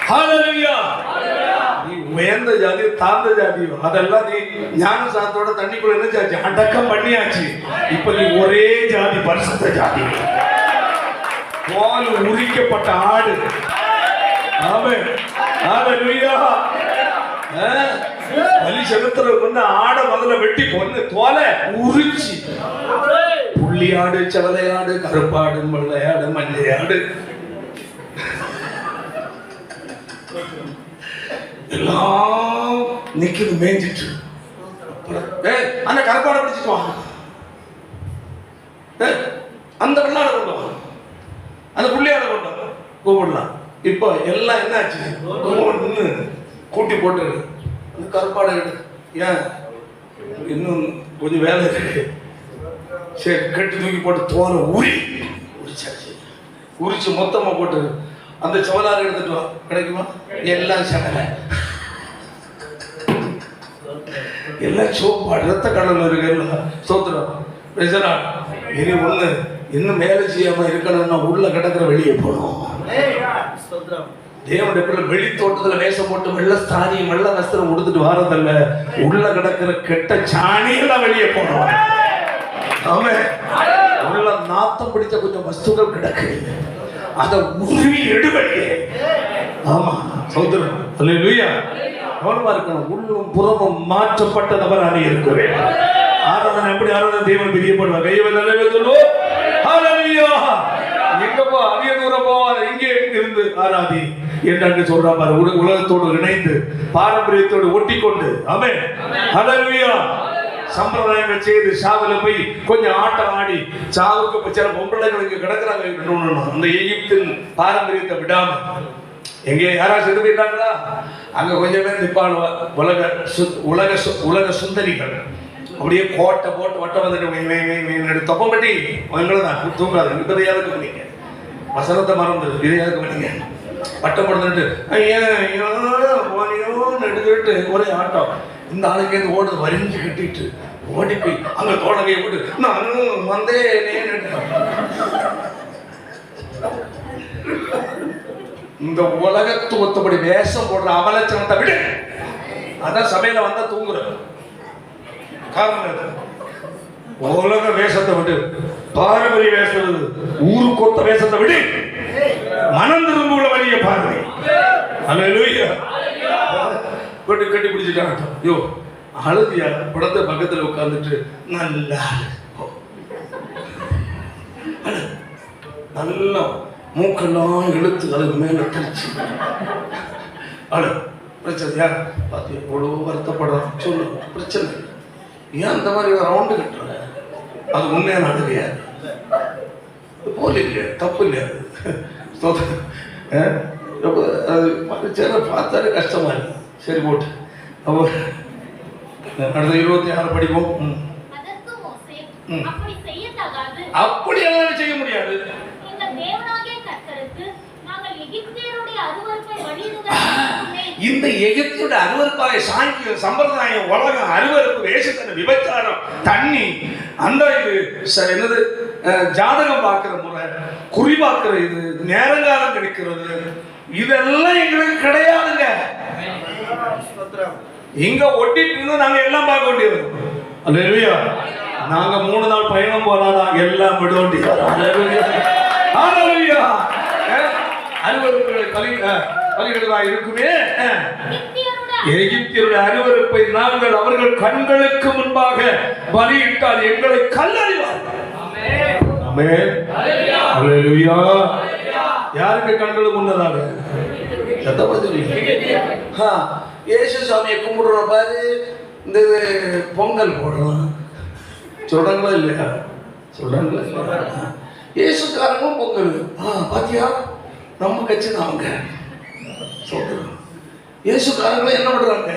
ஹல்லேலூயா. நீ உயர்ந்த ஜாதி தாழ்ந்த ஜாதியோ அதெல்லாம் நீ ஞான சாத்தோட தண்ணிக்குள்ள என்ன சாச்சு அடக்கம் பண்ணியாச்சு. இப்ப நீ ஒரே ஜாதி, பரிசுத்த ஜாதி, பால் உரிக்கப்பட்ட ஆடு. ஆமென். ஹல்லேலூயா. பலி செலுத்துறதுக்கு வந்து ஆடை முதல்ல வெட்டி கொண்டு தோலை உரிச்சு, புள்ளி ஆடு, செவலை ஆடு, கருப்பாடு, வெள்ளையாடு, மஞ்சையாடு எல்லாம் நிக்குது மேய்ஞ்சிட்டு. அந்த கருப்பாடை பிடிச்சிட்டு வாங்க, அந்த வெள்ளாடை கொண்டு வாங்க, அந்த புள்ளியாடை கொண்டு வாங்க, கூப்பிடலாம். இப்போ எல்லாம் என்னாச்சு, ஒன்று கூட்டி போட்டு அந்த கருப்பாடை எடு. ஏன் இன்னும் கொஞ்சம் வேலை இருக்கு, சரி கட்டி தூக்கி போட்டு தோலை உரிச்சாச்சு. உரிச்சு மொத்தமா போட்டு அந்த சவலாறு எடுத்துட்டு வா, கிடைக்குமா? எல்லாம் சகல, எல்லாம் சோப்பாடு, ரத்த கடல் இருக்கு, எல்லாம் சோத்திரம். இனி ஒண்ணு இன்னும் மேலே செய்யாம இருக்கணும்னா உள்ள கிடக்கிற வெளியே போகணும். தேவனுடைய பிள்ளை வெளி தோட்டத்துல வேஷம் போட்டு வெள்ள சாணி வெள்ள வஸ்திரம் உடுத்துட்டு வாரதல்ல, உள்ள கிடக்கிற கெட்ட சாணியெல்லாம் வெளியே போகணும். ஆமே. உள்ள நாத்தம் பிடிச்ச கொஞ்சம் வஸ்துக்கள் கிடக்கு, அதை உருவி எடுவடியே. ஆமா சோதரம். அல்லேலூயா. கவனமா இருக்கணும். உள்ளும் புறமும் மாற்றப்பட்ட நபராக இருக்கவே. ஆராதனை எப்படி ஆராதனை தேவன் பிரியப்படுவார். கையை நல்லவே சொல்லுவோம். ஹல்லேலூயா. எங்க போ, அதிக தூரம் போவாத, இங்கே இருந்து ஆராதி என்று சொல்றா பாரு. உலகத்தோடு இணைந்து பாரம்பரியத்தோடு ஒட்டி கொண்டு. ஆமென். ஹல்லேலூயா. சம்பிரதாயங்கள் செய்து சாவுல போய் கொஞ்சம் ஆட்டம் ஆடி சாவுக்கு சில பொம்பளைகளுக்கு கிடக்குறாங்க. அந்த எகிப்தின் பாரம்பரியத்தை விடாம எங்கே யாராவது செத்து போயிட்டாங்களா அங்க கொஞ்சம் பேர் நிப்பாடுவா. உலக சுந்தரிகள் அப்படியே கோட்டை போட்டு வட்டம் வந்துட்டு தொப்பம் பட்டி தான் தூங்காது. இப்பதையாவது பண்ணீங்க வசனத்தை மறந்து இதையாவது பண்ணீங்க வட்டம் போட்டு போனியோன்னு எடுத்துக்கிட்டு ஒரே ஆட்டம். இந்த ஆளுக்கு ஓடுது வரிஞ்சு கட்டிட்டு ஓடி போய் அங்க தோழகையை போட்டு நானும் வந்தேன். இந்த உலகத்துவத்தபடி வேஷம் போடுற அவலட்சணத்தை விட அதான் சபையில வந்தா தூங்குற காரணம். உலக வேஷத்தை விட்டு பாரம்பரிய வேஷம், ஊரு கொத்த வேஷத்தை விடு, மனம் திரும்புள்ள வழிய பாருங்க. அல்லேலூயா. கட்டி கட்டி பிடிச்சிட்டாங்க. ஐயோ அழுதியா படத்தை பக்கத்துல உட்கார்ந்துட்டு நல்லா நல்லா மூக்கெல்லாம் இழுத்து அதுக்கு மேல கழிச்சு அழு. பிரச்சனை யார் பார்த்து எவ்வளவு வருத்தப்படுறான் சொல்லு. பிரச்சனை ஏன் அந்த மாதிரி ரவுண்டு கட்டுற, அது உண்மையான அழுகையா போல இல்லையா, தப்பு இல்லையா? அது சில பார்த்தாலே கஷ்டமா இருக்கு. சரி போட்டு அப்போ அடுத்த 26 படிப்போம். அப்படி எல்லாம் செய்ய முடியாது. இந்த எகிப்தியோட அருவருப்பாக சாங்கியம் சம்பிரதாயம் உலகம் அருவருப்பு வேஷத்தன விபச்சாரம் தண்ணி அந்த இது என்னது ஜாதகம் பார்க்கிற முறை குறி பார்க்கிற இது நேரங்காலம் கிடைக்கிறது இதெல்லாம் எங்களுக்கு கிடையாதுங்க. இங்க ஒட்டிட்டு நாங்க எல்லாம் பார்க்க வேண்டியது. அல்லேலூயா. நாங்க 3 நாள் பயணம் போனாதான் எல்லாம் விட வேண்டியது. அருவருப்புகளை கலிகளாக இருக்குமே. எகிப்தியருடைய அருவருப்பை நாங்கள் அவர்கள் கண்களுக்கு முன்பாக பலியிட்டால் எங்களை கல்லறிவார்கள். ஆமென். அல்லேலூயா. யாருக்கு கண்களுக்கு முன்னதாக? இயேசு சாமியை கும்பிடுறோம் பாரு, இந்த பொங்கல் போடுறோம் சொல்றாங்களா இல்லையா? சொல்றாங்களா இல்லையா? இயேசுக்காரங்களும் பொங்கல் பாத்தியா நம்ம கட்சி தான் அவங்க சொல்றோம். இயேசுக்காரங்களும் என்ன பண்றாங்க?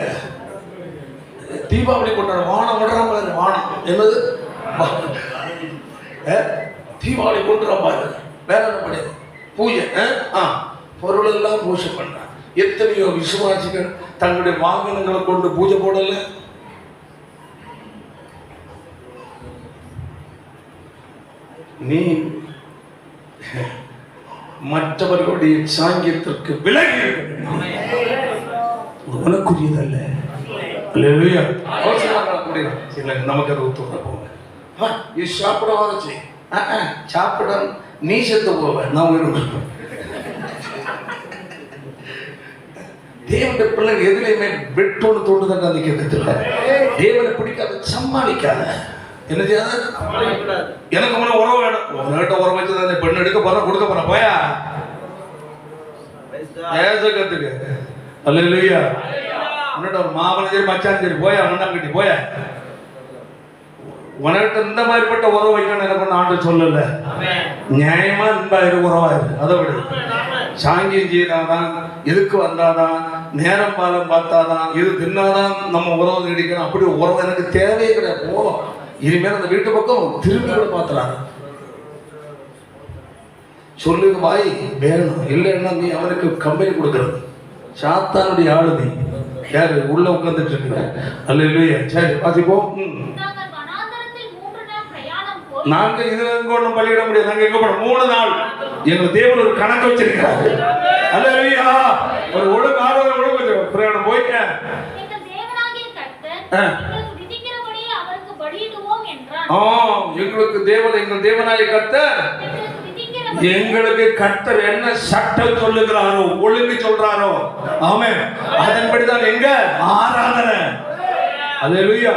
தீபாவளி கொண்டாட வானம் விடுறாங்க. வானம் என்னது? தீபாவளி கொண்டுறான் பாரு. வேற என்ன பண்ணு? பூஜை பொருள் எல்லாம் பூஜை பண்றான். எத்தனையோ விசுவாசிகள் தங்களுடைய வாகனங்களை கொண்டு பூஜை போடல. நீ மற்றவர்களுடைய சாங்கியத்திற்கு விலகி உனக்குரியதல்ல. நமக்கு அது ஒத்து போங்க. இது சாப்பிட வரச்சு சாப்பிட நீ செத்து போவ. நான் தேவனுடைய பிள்ளைங்க எதுலையுமே வெட்டோடு தோண்டுதான் நிற்கிறதுல. தேவனை பிடிக்காத சமாளிக்காத. என்ன செய்யாத? எனக்கு முன்ன உறவு வேணும். உங்ககிட்ட உறவு வச்சு பெண் எடுக்க போற கொடுக்க போற போயா கத்துக்கு. அல்லேலூயா. உன்னிட்ட ஒரு மாமனும் சரி மச்சான் சரி போயா முன்னாடி போயா. உனக்கிட்ட இந்த மாதிரிப்பட்ட உறவு வைக்கணும் எனக்கு ஒன்று ஆண்டு சொல்லல. நியாயமா இந்த உறவா இருக்கு. அதை விட சாங்கியம் செய்யறாதான், எதுக்கு வந்தாதான், நேரம் பாலம் பார்த்தாதான், இது தின்னாதான் நம்ம உறவு கிடைக்கணும். அப்படி உறவு எனக்கு தேவையே கிடையாது. போ இனிமேல் அந்த வீட்டு பக்கம் திரும்பி கூட பார்த்துறாங்க. சொல்லுங்க பாய் வேணும் இல்லைன்னா நீ அவனுக்கு கம்பெனி கொடுக்கறது. சாத்தானுடைய ஆளு நீ. யாரு உள்ள உட்கார்ந்துட்டு இருக்கிற? அல்லேலூயா. சரி வாசிப்போம். நாங்க இதுல ஒன்றும் பள்ளியிட முடியாது. நாங்க எங்க போனோம்? 3 நாள். எங்க தேவன் ஒரு கணக்கு வச்சிருக்காரு. அல்லேலூயா. ஒரு ஒழுங்கு ஆரோக்கியம் ஒழுங்கு வச்சு பிரயாணம் போயிட்ட எங்களுக்கு தேவன் எங்கள் தேவனாய கர்த்தர் எங்களுக்கு கர்த்தர் என்ன சட்டம் சொல்லுகிறாரோ ஒழுங்கு சொல்றாரோ ஆமென் அதன்படிதான் எங்க ஆராதனை. அல்லேலூயா.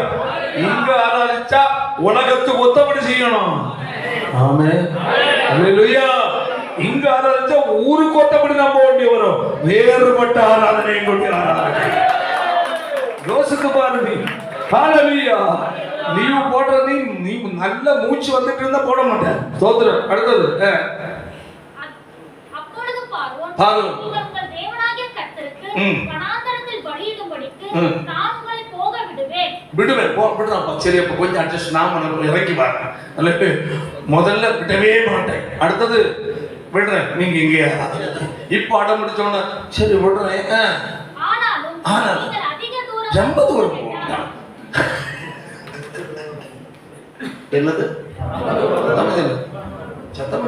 இங்க ஆராதிச்சா உலகத்துக்கு ஒத்தபடி செய்யணும். ஆமென். அல்லேலூயா. இங்க ஆராதிச்சா ஊருக்கு ஒத்தபடி நம்ம வேண்டி வரும். வேறுபட்ட ஆராதனை எங்களுடைய ஆராதனை. யோசித்து பாருங்க. ஹalleluya. நீ போடுறது நீ நல்ல மூச்சு வந்துட்டு இருந்தா போட மாட்டேன். ஸ்தோத்திரம். அடுத்தது அப்பொழுது பார்வோன் உங்கள் தேவனாகிய கர்த்தருக்கு வனாந்தரத்தில் பலியிடும்படிக்கு நான் உங்களை போக விடுவேன். விடுறாப்பா. சரி அப்ப கொஞ்சம் அட்ஜஸ்ட் நாம இறங்கி பாருங்க. அல்ல முதல்ல விடவே மாட்டேன். அடுத்தது விடுறேன். நீங்க இங்கே இப்ப அடம் முடிச்சோன்னு சரி விடுறேன். ஆனாலும் ரொம்ப தூரம் போங்க. என்னது சத்தம்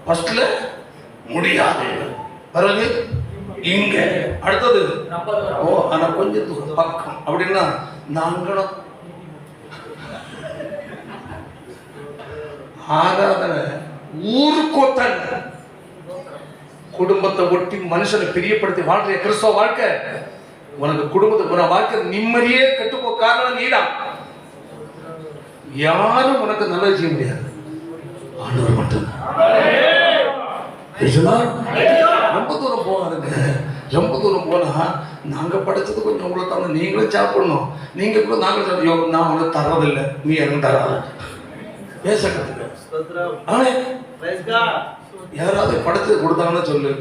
ஃபர்ஸ்ட்ல முடியாது. பிறகு இங்க அடுத்தது ஆனா கொஞ்சம் தூரம் பக்கம். அப்படின்னா நாங்களும் ஆராதனை ஊருக்கோத்தல் குடும்பத்தை ஒட்டி மனுஷனை பிரியப்படுத்தி வாழ்ற கிறிஸ்தவ வாழ்க்கை உனக்கு குடும்பத்துக்கு வாழ்க்கை நிம்மதியே கட்டுப்போ காரணம் நீதான். யாரும் உனக்கு நல்லது செய்ய முடியாது. ஆண்டவர் மட்டும். ரொம்ப தூரம் போகாதுங்க. ரொம்ப தூரம் போனா நாங்க படிச்சது கொஞ்சம் உங்களை தர நீங்களும் சாப்பிடணும். நீங்க கூட நாங்களும் நான் உனக்கு தரதில்லை நீ எனக்கு தராத பேச கத்துக்க. யாராவது படிச்சது கொடுத்தாங்கன்னு சொல்லு.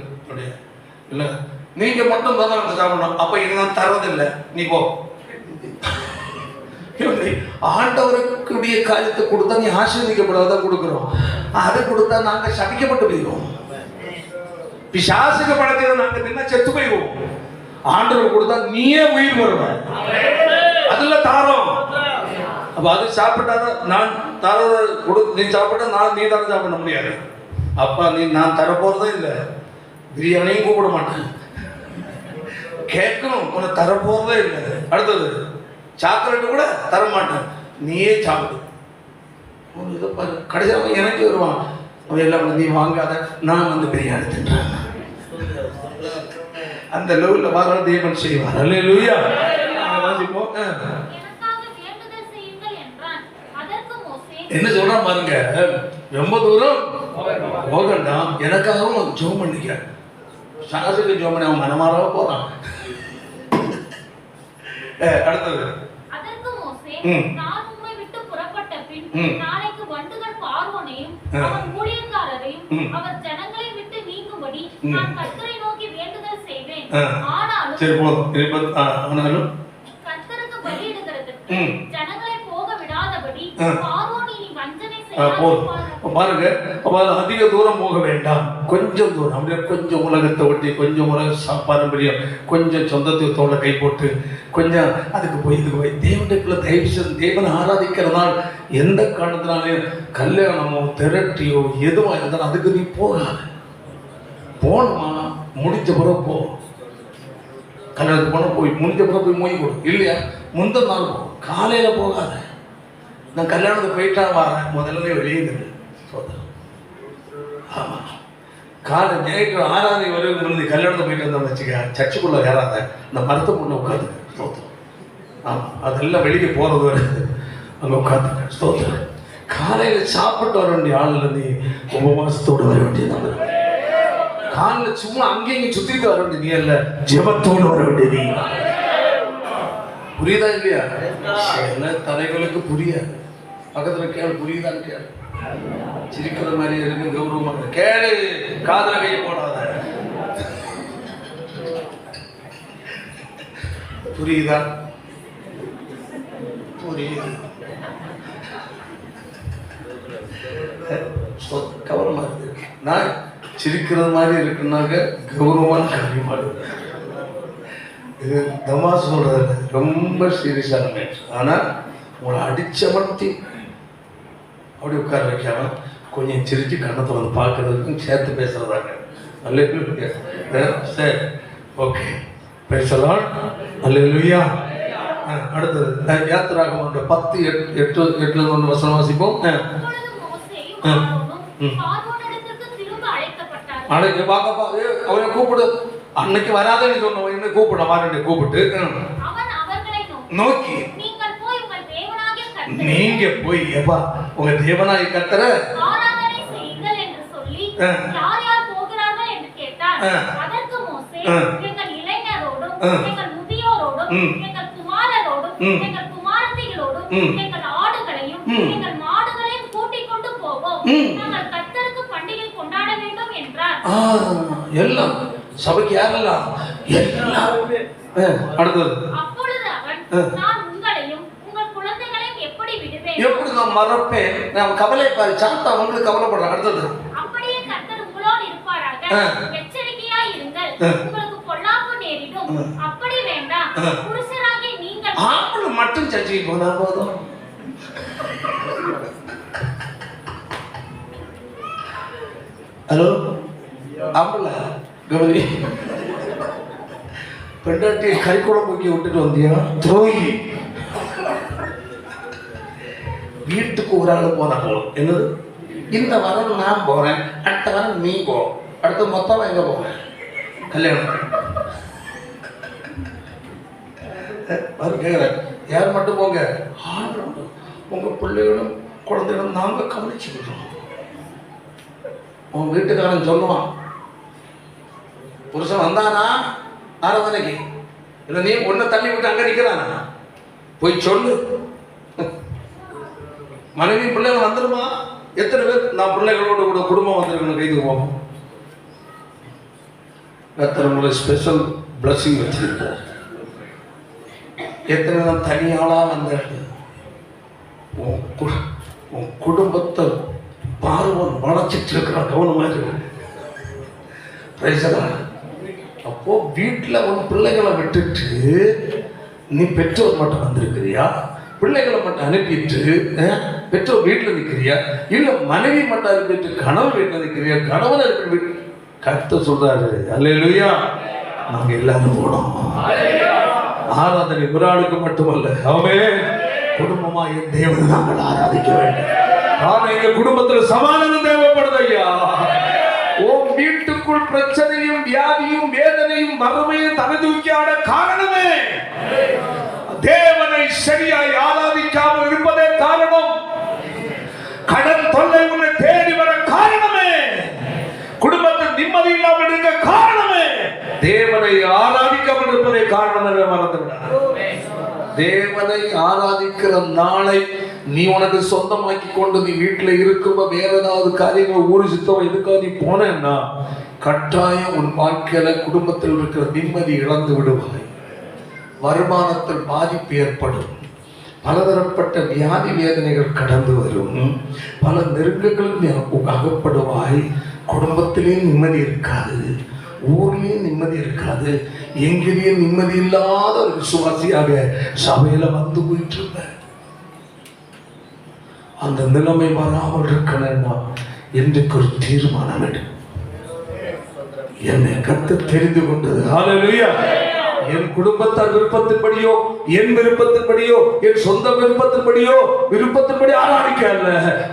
இல்ல நீங்க மட்டும் தான் சாப்பிடணும். அப்ப இது நான் தரதில்லை நீ போ. ஆண்டவருக்குடைய காரியத்தை கொடுத்தா நீ ஆசீர்வதிக்கப்படாதான் கொடுக்கிறோம். அதை கொடுத்தா நாங்க சபிக்கப்பட்டு போயிடுவோம். பிசாசுக்கு படைச்சதை நாங்க தின்னா செத்து போயிடுவோம். ஆண்டவர் கொடுத்தா நீயே உயிர் வருவ. அதுல தாரம். அப்ப அது சாப்பிட்டாதான் நான் தரத கொடு. நீ சாப்பிட்டா நான் நீ தானே சாப்பிட முடியாது. அப்பா நீ நான் தர போறதே இல்லை. பிரியாணியும் கூப்பிட மாட்டேன். கேட்கணும் உன்னை தர போறதே இல்லை. அடுத்தது சாக்லேட்டு கூட தர மாட்டேன். நீயே சாப்பிடு. இதை பாரு கடைசியாக எனக்கு வருவான். அவன் எல்லாம் நீ வாங்காத நான் வந்து பிரியாணி தின்றேன். அந்த லெவலில் வர தேவன் செய்வார். அல்லேலூயா. வாசிப்போம். எனக்காக வேண்டுதல் செய்யுங்கள் என்றான். அதற்கு மோசே, என்ன சொல்றான் பாருங்க, ரொம்ப தூரம் போகண்டாம், எனக்காகவும் ஜெபம் பண்ணிக்க. சாசுக்கு ஜெபம் பண்ணி அவன் மனமாறவ போறான். அடுத்தது, அதற்கு மோசே, நான் உம்மை விட்டு புறப்பட்ட பின் நாளைக்கு வண்டுகள் பார்வோனையும் அவன் ஊழியக்காரரையும் அவர் ஜனங்களை விட்டு நீங்கும்படி நான் கர்த்தரை நோக்கி வேண்டுதல் செய்வேன். ஆனாலும் சரி போதும். ஆனாலும் கர்த்தருக்கு பலியிடுகிறதற்கு ஜனங்களை போக விடாதபடி பார்வோன் இனி வஞ்சனை போதும். செய்யாதிருப்பான். பாருங்க, அதிக தூரம் போக வேண்டாம், கொஞ்சம் தூரம், அப்படியே கொஞ்சம் உலகத்தை ஒட்டி, கொஞ்சம் உலக பாரம்பரியம், கொஞ்சம் சொந்தத்தோட கை போட்டு, கொஞ்சம் அதுக்கு போய் இதுக்கு போய் தேவனுக்குள்ள தயவு செய்து தேவனை ஆராதிக்கிறதுனால் எந்த காரணத்தினாலையும் கல்யாணமோ திரட்டியோ எதுவாக இருந்தாலும் அதுக்கு நீ போகாது. போனோமா முடிஞ்ச பிறகு போ. கல்யாணத்துக்கு போனால் போய் முடிஞ்ச பிறகு போய் மொய் கொடு, இல்லையா முந்தின நாள் போ, காலையில் போகாத. நான் கல்யாணத்துக்கு போயிட்டா வரேன், முதல்ல வெளியே இருந்து சோதரம். ஆமாம், காலை ஞாயிற்று 6 வரைக்கும் முந்தி கல்யாணத்தை போயிட்டு வந்தோம்னு வச்சுக்க, சர்ச்சுக்குள்ளே ஏறாத, இந்த மரத்தை முன்னே உட்காந்துக்க சோதரம். ஆமாம், அதெல்லாம் வெளியே போகிறது வருது, அங்கே உட்காந்துக்க சோதரம். காலையில் சாப்பிட்டு வர வேண்டிய ஆளில் நீ உபவாசத்தோடு வர வேண்டியது. காலில் சும்மா அங்கேயும் சுற்றிட்டு வர வேண்டிய நீ அல்ல, ஜெபத்தோடு வர வேண்டிய நீ. புரியுதா இல்லையா? சில தலைகளுக்கு புரியாது. பக்கத்தில் கேளு, புரியுதான்னு கேளு. சிரிக்கிற மாதிரி இருக்கு, கௌரவமாக கேளு, காதல கையை போடாத. புரியுதா? புரியுது. கவனமா இருக்கு. நான் சிரிக்கிறது மாதிரி இருக்குன்னாக்க கௌரவமான காரியமா இருக்கு. இது தமா சொல்றது ரொம்ப சீரியஸான மேட்ச். ஆனால் உங்களை அடிச்சமர்த்தி அப்படி உட்கார வைக்காம கொஞ்சம் சிரிச்சு கண்ணத்தை வந்து பார்க்கறதுக்கும் சேர்த்து பேசுறதாங்க. அல்லேலூயா. சரி, ஓகே, பேசலாம். அல்லேலூயா. அடுத்தது யாத்திராகமம் 10:8 வசனம் வாசிப்போம். அப்பொழுது மோசேயும் ஆரோனும் பார்வோனிடத்திற்கு திரும்ப அழைக்கப்பட்டார்கள். அன்னைக்கு வாங்கப்பா, அவனை கூப்பிடு, அன்னைக்கு வராதன்னு சொன்னவன் என்ன கூப்பிட மாறேன், கூப்பிட்டு அவன் அவர்களை நோக்கி, நீங்கள் போய் உங்கள் தேவனாகிய கர்த்தரை நீங்க போய் எப்பா உங்க தேவனாய் கர்த்தரை ஆராதனை செய்யுங்கள் என்று சொல்லி யார் யார் போகிறார்கள் என்று கேட்டார். அதற்கு மோசே, எங்கள் இளைஞரோடும் எங்கள் முதியோரோடும் எங்கள் குமாரரோடும் எங்கள் குமாரத்திகளோடும் எங்கள் ஆடுகளையும் எங்கள் மாடுகளையும் கூட்டிக் கொண்டு போவோம். நாங்கள் கர்த்தருக்கு பண்டிகை கொண்டாட வேண்டும் என்றார். எல்லாம் சபைக்கு யாரெல்லாம் எல்லாருமே. அடுத்தது, அப்பொழுது அவன், நான் உங்களையும் உங்கள் குழந்தைகளையும் எப்படி விடுவேன்? எப்படி நான் மறப்பேன்? நான் கவலை பாரு, சாத்தா உங்களுக்கு கவலைப்படுறேன். அடுத்தது, அப்படியே கர்த்தர் உங்களோடு இருப்பாராக. எச்சரிக்கையாய் இருங்கள், உங்களுக்கு பொல்லாப்பு நேரிடும். அப்படி வேண்டாம், புருஷராகிய நீங்கள் ஆம்பளை மட்டும் சர்ச்சைக்கு போனா போதும். ஹலோ ஆம்பளை கௌரி, பெண்டாட்டி கறிக்குளம் போக்கி விட்டுட்டு வந்தியா துரோகி. வீட்டுக்கு ஒரு ஆள் போனா போதும். என்னது, இந்த வாரம் நான் போறேன், அடுத்த வாரம் நீ போ, அடுத்த மொத்தம் எங்க போறேன் கல்யாணம். கேட்குறேன், யார் மட்டும் போங்க, உங்க பிள்ளைகளும் குழந்தைகளும் நாங்க கவனிச்சுக்கிட்டோம். உன் வீட்டுக்காரன் சொல்லுவான், புருஷன் வந்தானா ஆராதனைக்கு, இல்லை நீ ஒன்றை தள்ளி விட்டு அங்கே நிற்கிறானா, போய் சொல்லு. மனைவி பிள்ளைகள் வந்துடுமா? எத்தனை பேர் நான் பிள்ளைகளோட கூட குடும்பம் வந்திருக்கணும் கைது போவோம். எத்தனை உங்களை ஸ்பெஷல் பிளஸிங் வச்சிருக்கார். எத்தனை நான் தனியாளாக வந்தேன். உன் குடும்பத்தை பார்வன் வளர்ச்சிட்டு இருக்கிறான், கவனமாக இருக்கு. அப்போ வீட்டில் உன் பிள்ளைகளை விட்டுட்டு நீ பெற்றோர் மட்டும் வந்திருக்கிறியா? பிள்ளைகளை மட்டும் அனுப்பிட்டு பெற்றோர் வீட்டில் நிற்கிறியா? இல்லை மனைவி மட்டும் அனுப்பிட்டு கணவன் வீட்டில் நிற்கிறியா? கணவன் அனுப்பி வீட்டு கர்த்தர் சொல்றாரு, அல்லேலூயா, நாங்க எல்லாரும் போனோம். ஆராதனை ஒரு ஆளுக்கு மட்டுமல்ல, அவன் குடும்பமா என் தேவனை நாங்கள் ஆராதிக்க வேண்டும். ஆனா எங்க குடும்பத்துல சமாதானம் தேவைப்படுது ஐயா. உன் வீட்டு வீட்டுக்குள் பிரச்சனையும் வியாதியும் வேதனையும் வறுமையும் தலை தூக்கியாட காரணமே தேவனை சரியாய் ஆராதிக்காமல் இருப்பதே காரணம். கடன் தொல்லை உன்னை தேடி வர காரணமே, குடும்பத்தில் நிம்மதி இல்லாமல் இருக்க காரணமே தேவனை ஆராதிக்காமல் இருப்பதே காரணம் என்று மறந்துவிடார். தேவனை ஆராதிக்கிற நாளை நீ உனக்கு சொந்தமாக்கி கொண்டு நீ வீட்டில் இருக்கும்போது வேற ஏதாவது காரியங்கள் ஊரு சுத்தம் எதுக்காக நீ போனேன்னா கட்டாயம் உன் வாழ்க்கையில குடும்பத்தில் இருக்கிற நிம்மதி இழந்து விடுவாய், வருமானத்தில் பாதிப்பு ஏற்படும், பலதரப்பட்ட வியாதி வேதனைகள் கடந்து வரும், பல நெருக்கங்களும் அகப்படுவாய். குடும்பத்திலே நிம்மதி இருக்காது, ஊர்லயும் நிம்மதி இருக்காது, எங்கிலேயும் நிம்மதி இல்லாத ஒரு விசுவாசியாக சபையில வந்து போயிட்டு இருப்ப. அந்த நிலைமை வராமல் இருக்கணும்னா இன்றைக்கு ஒரு தீர்மானம் எடு. என்னை கர்த்தர் தெரிந்து கொண்டது. ஹல்லேலூயா. என் குடும்பத்தார் விருப்பத்தின்படியோ என் விருப்பத்தின்படியோ என் சொந்த விருப்பத்தின்படி ஆராதிக்க அல்ல,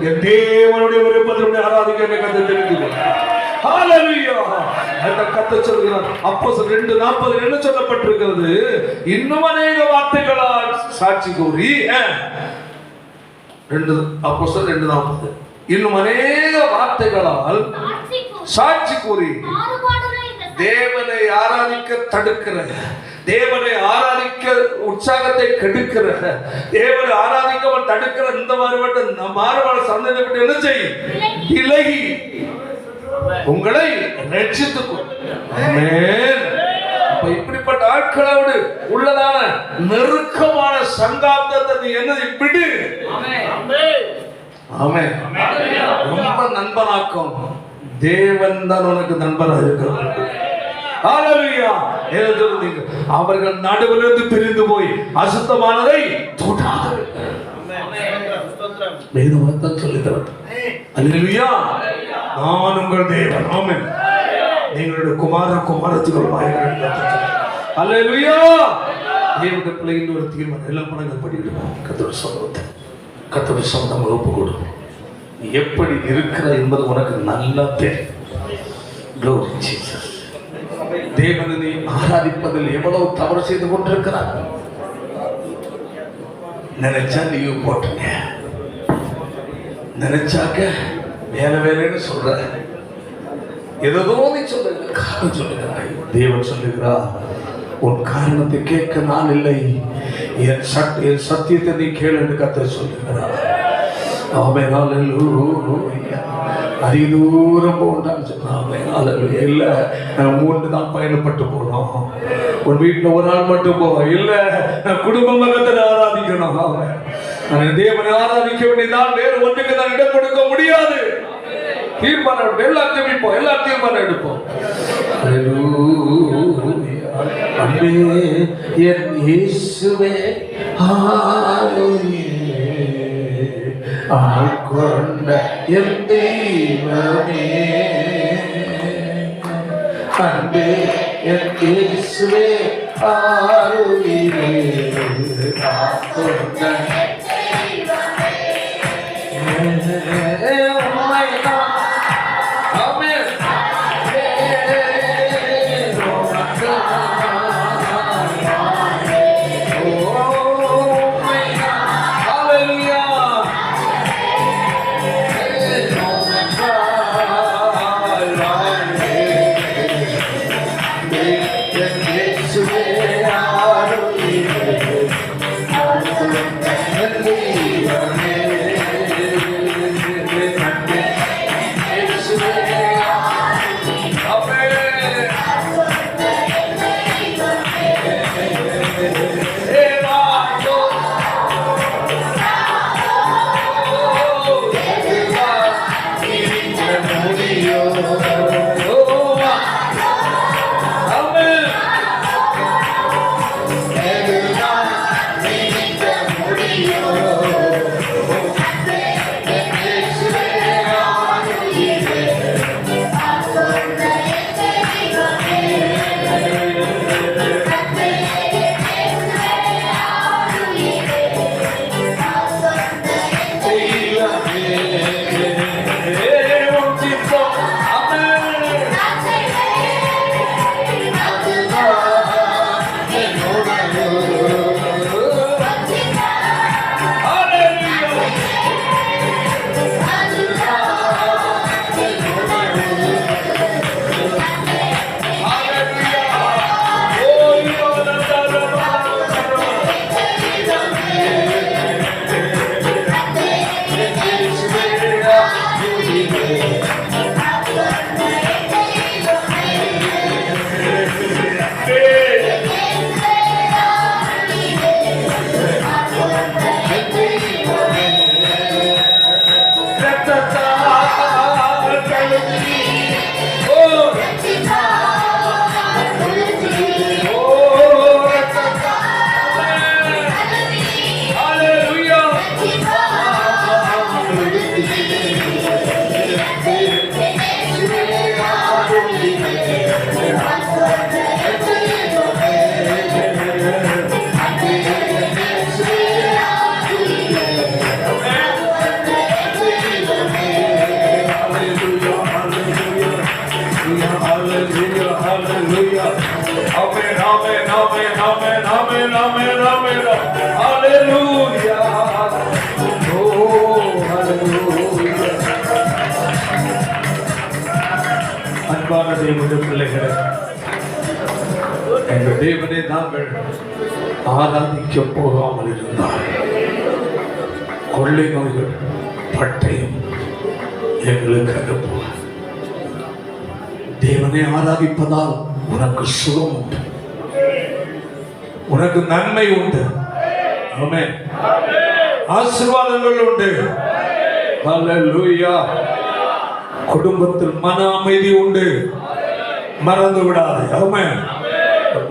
என் தேவனுடைய விருப்பத்தின்படி ஆராதிக்க என்னை கர்த்தர் தெரிந்து கொண்டார். ஹல்லேலூயா. அந்த கர்த்தர் சொல்கிறார் அப்போஸ்தலர் 2:40 என்ன சொல்லப்பட்டிருக்கிறது? இன்னும் அநேக வார்த்தைகளால் சாட்சி கூறி, அப்போஸ்தலர் 2:40 இன்னும் அநேக வார்த்தைகளால் சாட்சி கூறி தேவனை ஆராதிக்க தடுக்கிற, தேவனை ஆராதிக்க உற்சாகத்தை கெடுக்கிற, தேவனை ஆராதிக்க தடுக்கிற இந்த மாறுபாடு சந்தனை விட்டு என்ன செய்யும்? விலகி உங்களை ரட்சித்துக் கொள். ஆமென். அப்ப இப்படிப்பட்ட ஆட்களோடு உள்ளதான நெருக்கமான சங்காப்தத்தை நீ என்ன விடு. ஆமென். ரொம்ப நண்பனாக்கும் தேவன் தான் உனக்கு நண்பராக இருக்கிறார். ஹல்லேலூயா. அவர்கள் நடுவிலிருந்து பிரிந்து போய் அசுத்தமானதை தொடாதீர்கள். வேதம் சொல்லுகிறது. ஹல்லேலூயா. நான் உங்கள் தேவன். ஆமென். நீங்களுடைய குமாரத்துகள் வாய்கள். ஹல்லேலூயா. தேவனுடைய பிள்ளைகள் ஒரு தீர்மானம் எல்லா பணங்கள் படிக்கணும். கர்த்தருடைய சொந்தம் ஒப்பு கொடுக்கும். எப்படி இருக்கிற என்பது உனக்கு நல்லா தெரியும். Glory Jesus. தேவனை நீ ஆராதிப்பதில் எவ்வளவு தவறு செய்து கொண்டிருக்கிறார். நினைச்சா லீவ் போட்டுங்க, நினைச்சாக்க வேலைன்னு சொல்ற, ஏதோ நீ சொல்லுங்க, காரணம் சொல்லுகிறாய். தேவன் சொல்லுகிறார் உன் காரணத்தை கேட்க நான் இல்லை, என் சத்தியத்தை நீ கேளு என்று கர்த்தர் சொல்லுகிறார். ஆமென். ஹல்லேலூயா. அதிக தூரம் போகணும்னு சொன்னாங்க. இல்ல 3 நாள் பயணப்பட்டு போனோம். ஒரு வீட்டில் ஒரு நாள் மட்டும் போக இல்ல, குடும்ப மகத்தை ஆராதிக்கணும். நான் தேவனை ஆராதிக்க வேண்டியதான், வேறு ஒன்றுக்கு நான் இடம் கொடுக்க முடியாது. தீர்மானம் எல்லாம் தெரிவிப்போம், எல்லாம் தீர்மானம் எடுப்போம். அன்பே என் இயேசுவே ஹல்லேலூயா. ஆட்கொண்ட என் தெய்வமே, அன்பே என் இயேசுவே ஹல்லேலூயா. ஆட்கொண்ட Hallelujah, hallelujah. Amen, amen, amen, amen, amen, amen, amen. Hallelujah. Oh, hallelujah. அன்பான தேவனுடைய பிள்ளைகளே, எங்கள் தேவனை நாங்கள் ஆராதிக்க போகாமல் இருந்தால் கொள்ளை நோய்கள் பட்டயம் எங்களுக்கு அனுப்புவார். தேவனை ஆராதிப்பதால் உனக்கு சுகம் உண்டு, உனக்கு நன்மை உண்டு, ஆமென், ஆசீர்வாதங்கள் உண்டு. ஹல்லேலூயா. குடும்பத்தில் மன அமைதி உண்டு, மறந்து விடாதே. ஆமென்.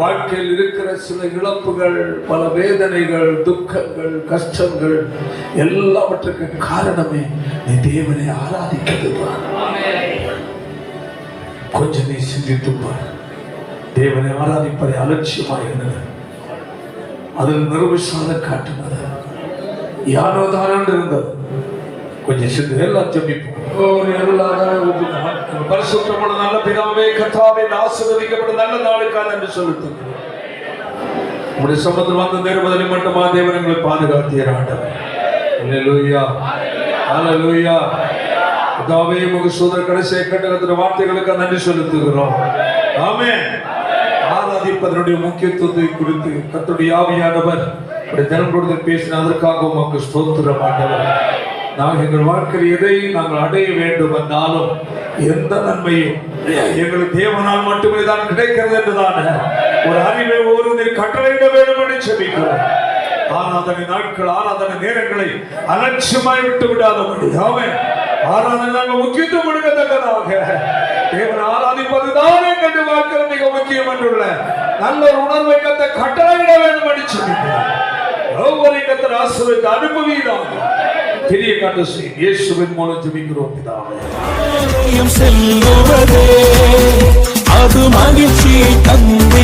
வாழ்க்கையில் இருக்கிற சில இழப்புகள், பல வேதனைகள், துக்கங்கள், கஷ்டங்கள் எல்லாவற்றுக்கு காரணமே நீ தேவனை ஆராதிக்கிறதுதான். கொஞ்சம் நீ சிந்தித்துப்பார். தேவனை ஆராதிப்பதை அலட்சியமாக இருந்தது, அதில் நிர்விசாத காட்டுனது, யாரோ தாராண்டு இருந்தது. கொஞ்சம் சிந்து எல்லாம் ஜெபிப்போம். பரிசுத்தமான நல்ல பிதாவே, கர்த்தாவே, ஆசீர்வதிக்கப்பட்ட நல்ல நாளுக்காக என்று சொல்லுங்கள். உங்களுடைய சம்பந்தம் வந்த நேர்வதனை மட்டுமா தேவன் எங்களை பாதுகாத்தீர் ஆண்டவர். ஹல்லேலூயா, ஹல்லேலூயா. கர்த்தாவே, உங்க சோதர கடைசியை கட்டளை வார்த்தைகளுக்கு நன்றி செலுத்துகிறோம். ஆமென். ஆராதிப்பதனுடைய முக்கியத்துவத்தை குறித்து கர்த்தருடைய ஆவியானவர் தினம் கொடுத்து பேசின அதற்காக உமக்கு ஸ்தோத்திரம் ஆண்டவர். நாங்கள் எங்கள் வாழ்க்கையில் எதை நாங்கள் அடைய வேண்டும் என்றாலும் எந்த நன்மையும் எங்களுக்கு தேவனால் மட்டுமே தான் கிடைக்கிறது என்றுதான் ஒரு அறிவை ஒருவரை கட்டளையிட வேண்டும் என்று செபிக்கிறோம். ஆராதனை நாட்கள், ஆராதனை நேரங்களை அலட்சியமாய் விட்டு விடாதபடி ஆமென். ஆராதனை நாங்கள் முக்கியத்துவம் கொடுக்கத்தக்கதாக தேவனை ஆராதிப்பதுதான் எங்கள் வாழ்க்கையில் மிக முக்கியம் என்றுள்ள நல்ல ஒரு உணர்வை கத்த கட்டளையிட வேண்டும் என்று செபிக்கிறோம். ஒவ்வொரு கத்தர் ஆசீர்வாதத்தை அனுபவிக்கிறாங்க. பெரிய காட்டு இயேசுவின் மூலம் ஜெபிக்கிறோம் பிதாவே. செல்லுவதே அது மகிழ்ச்சி தந்து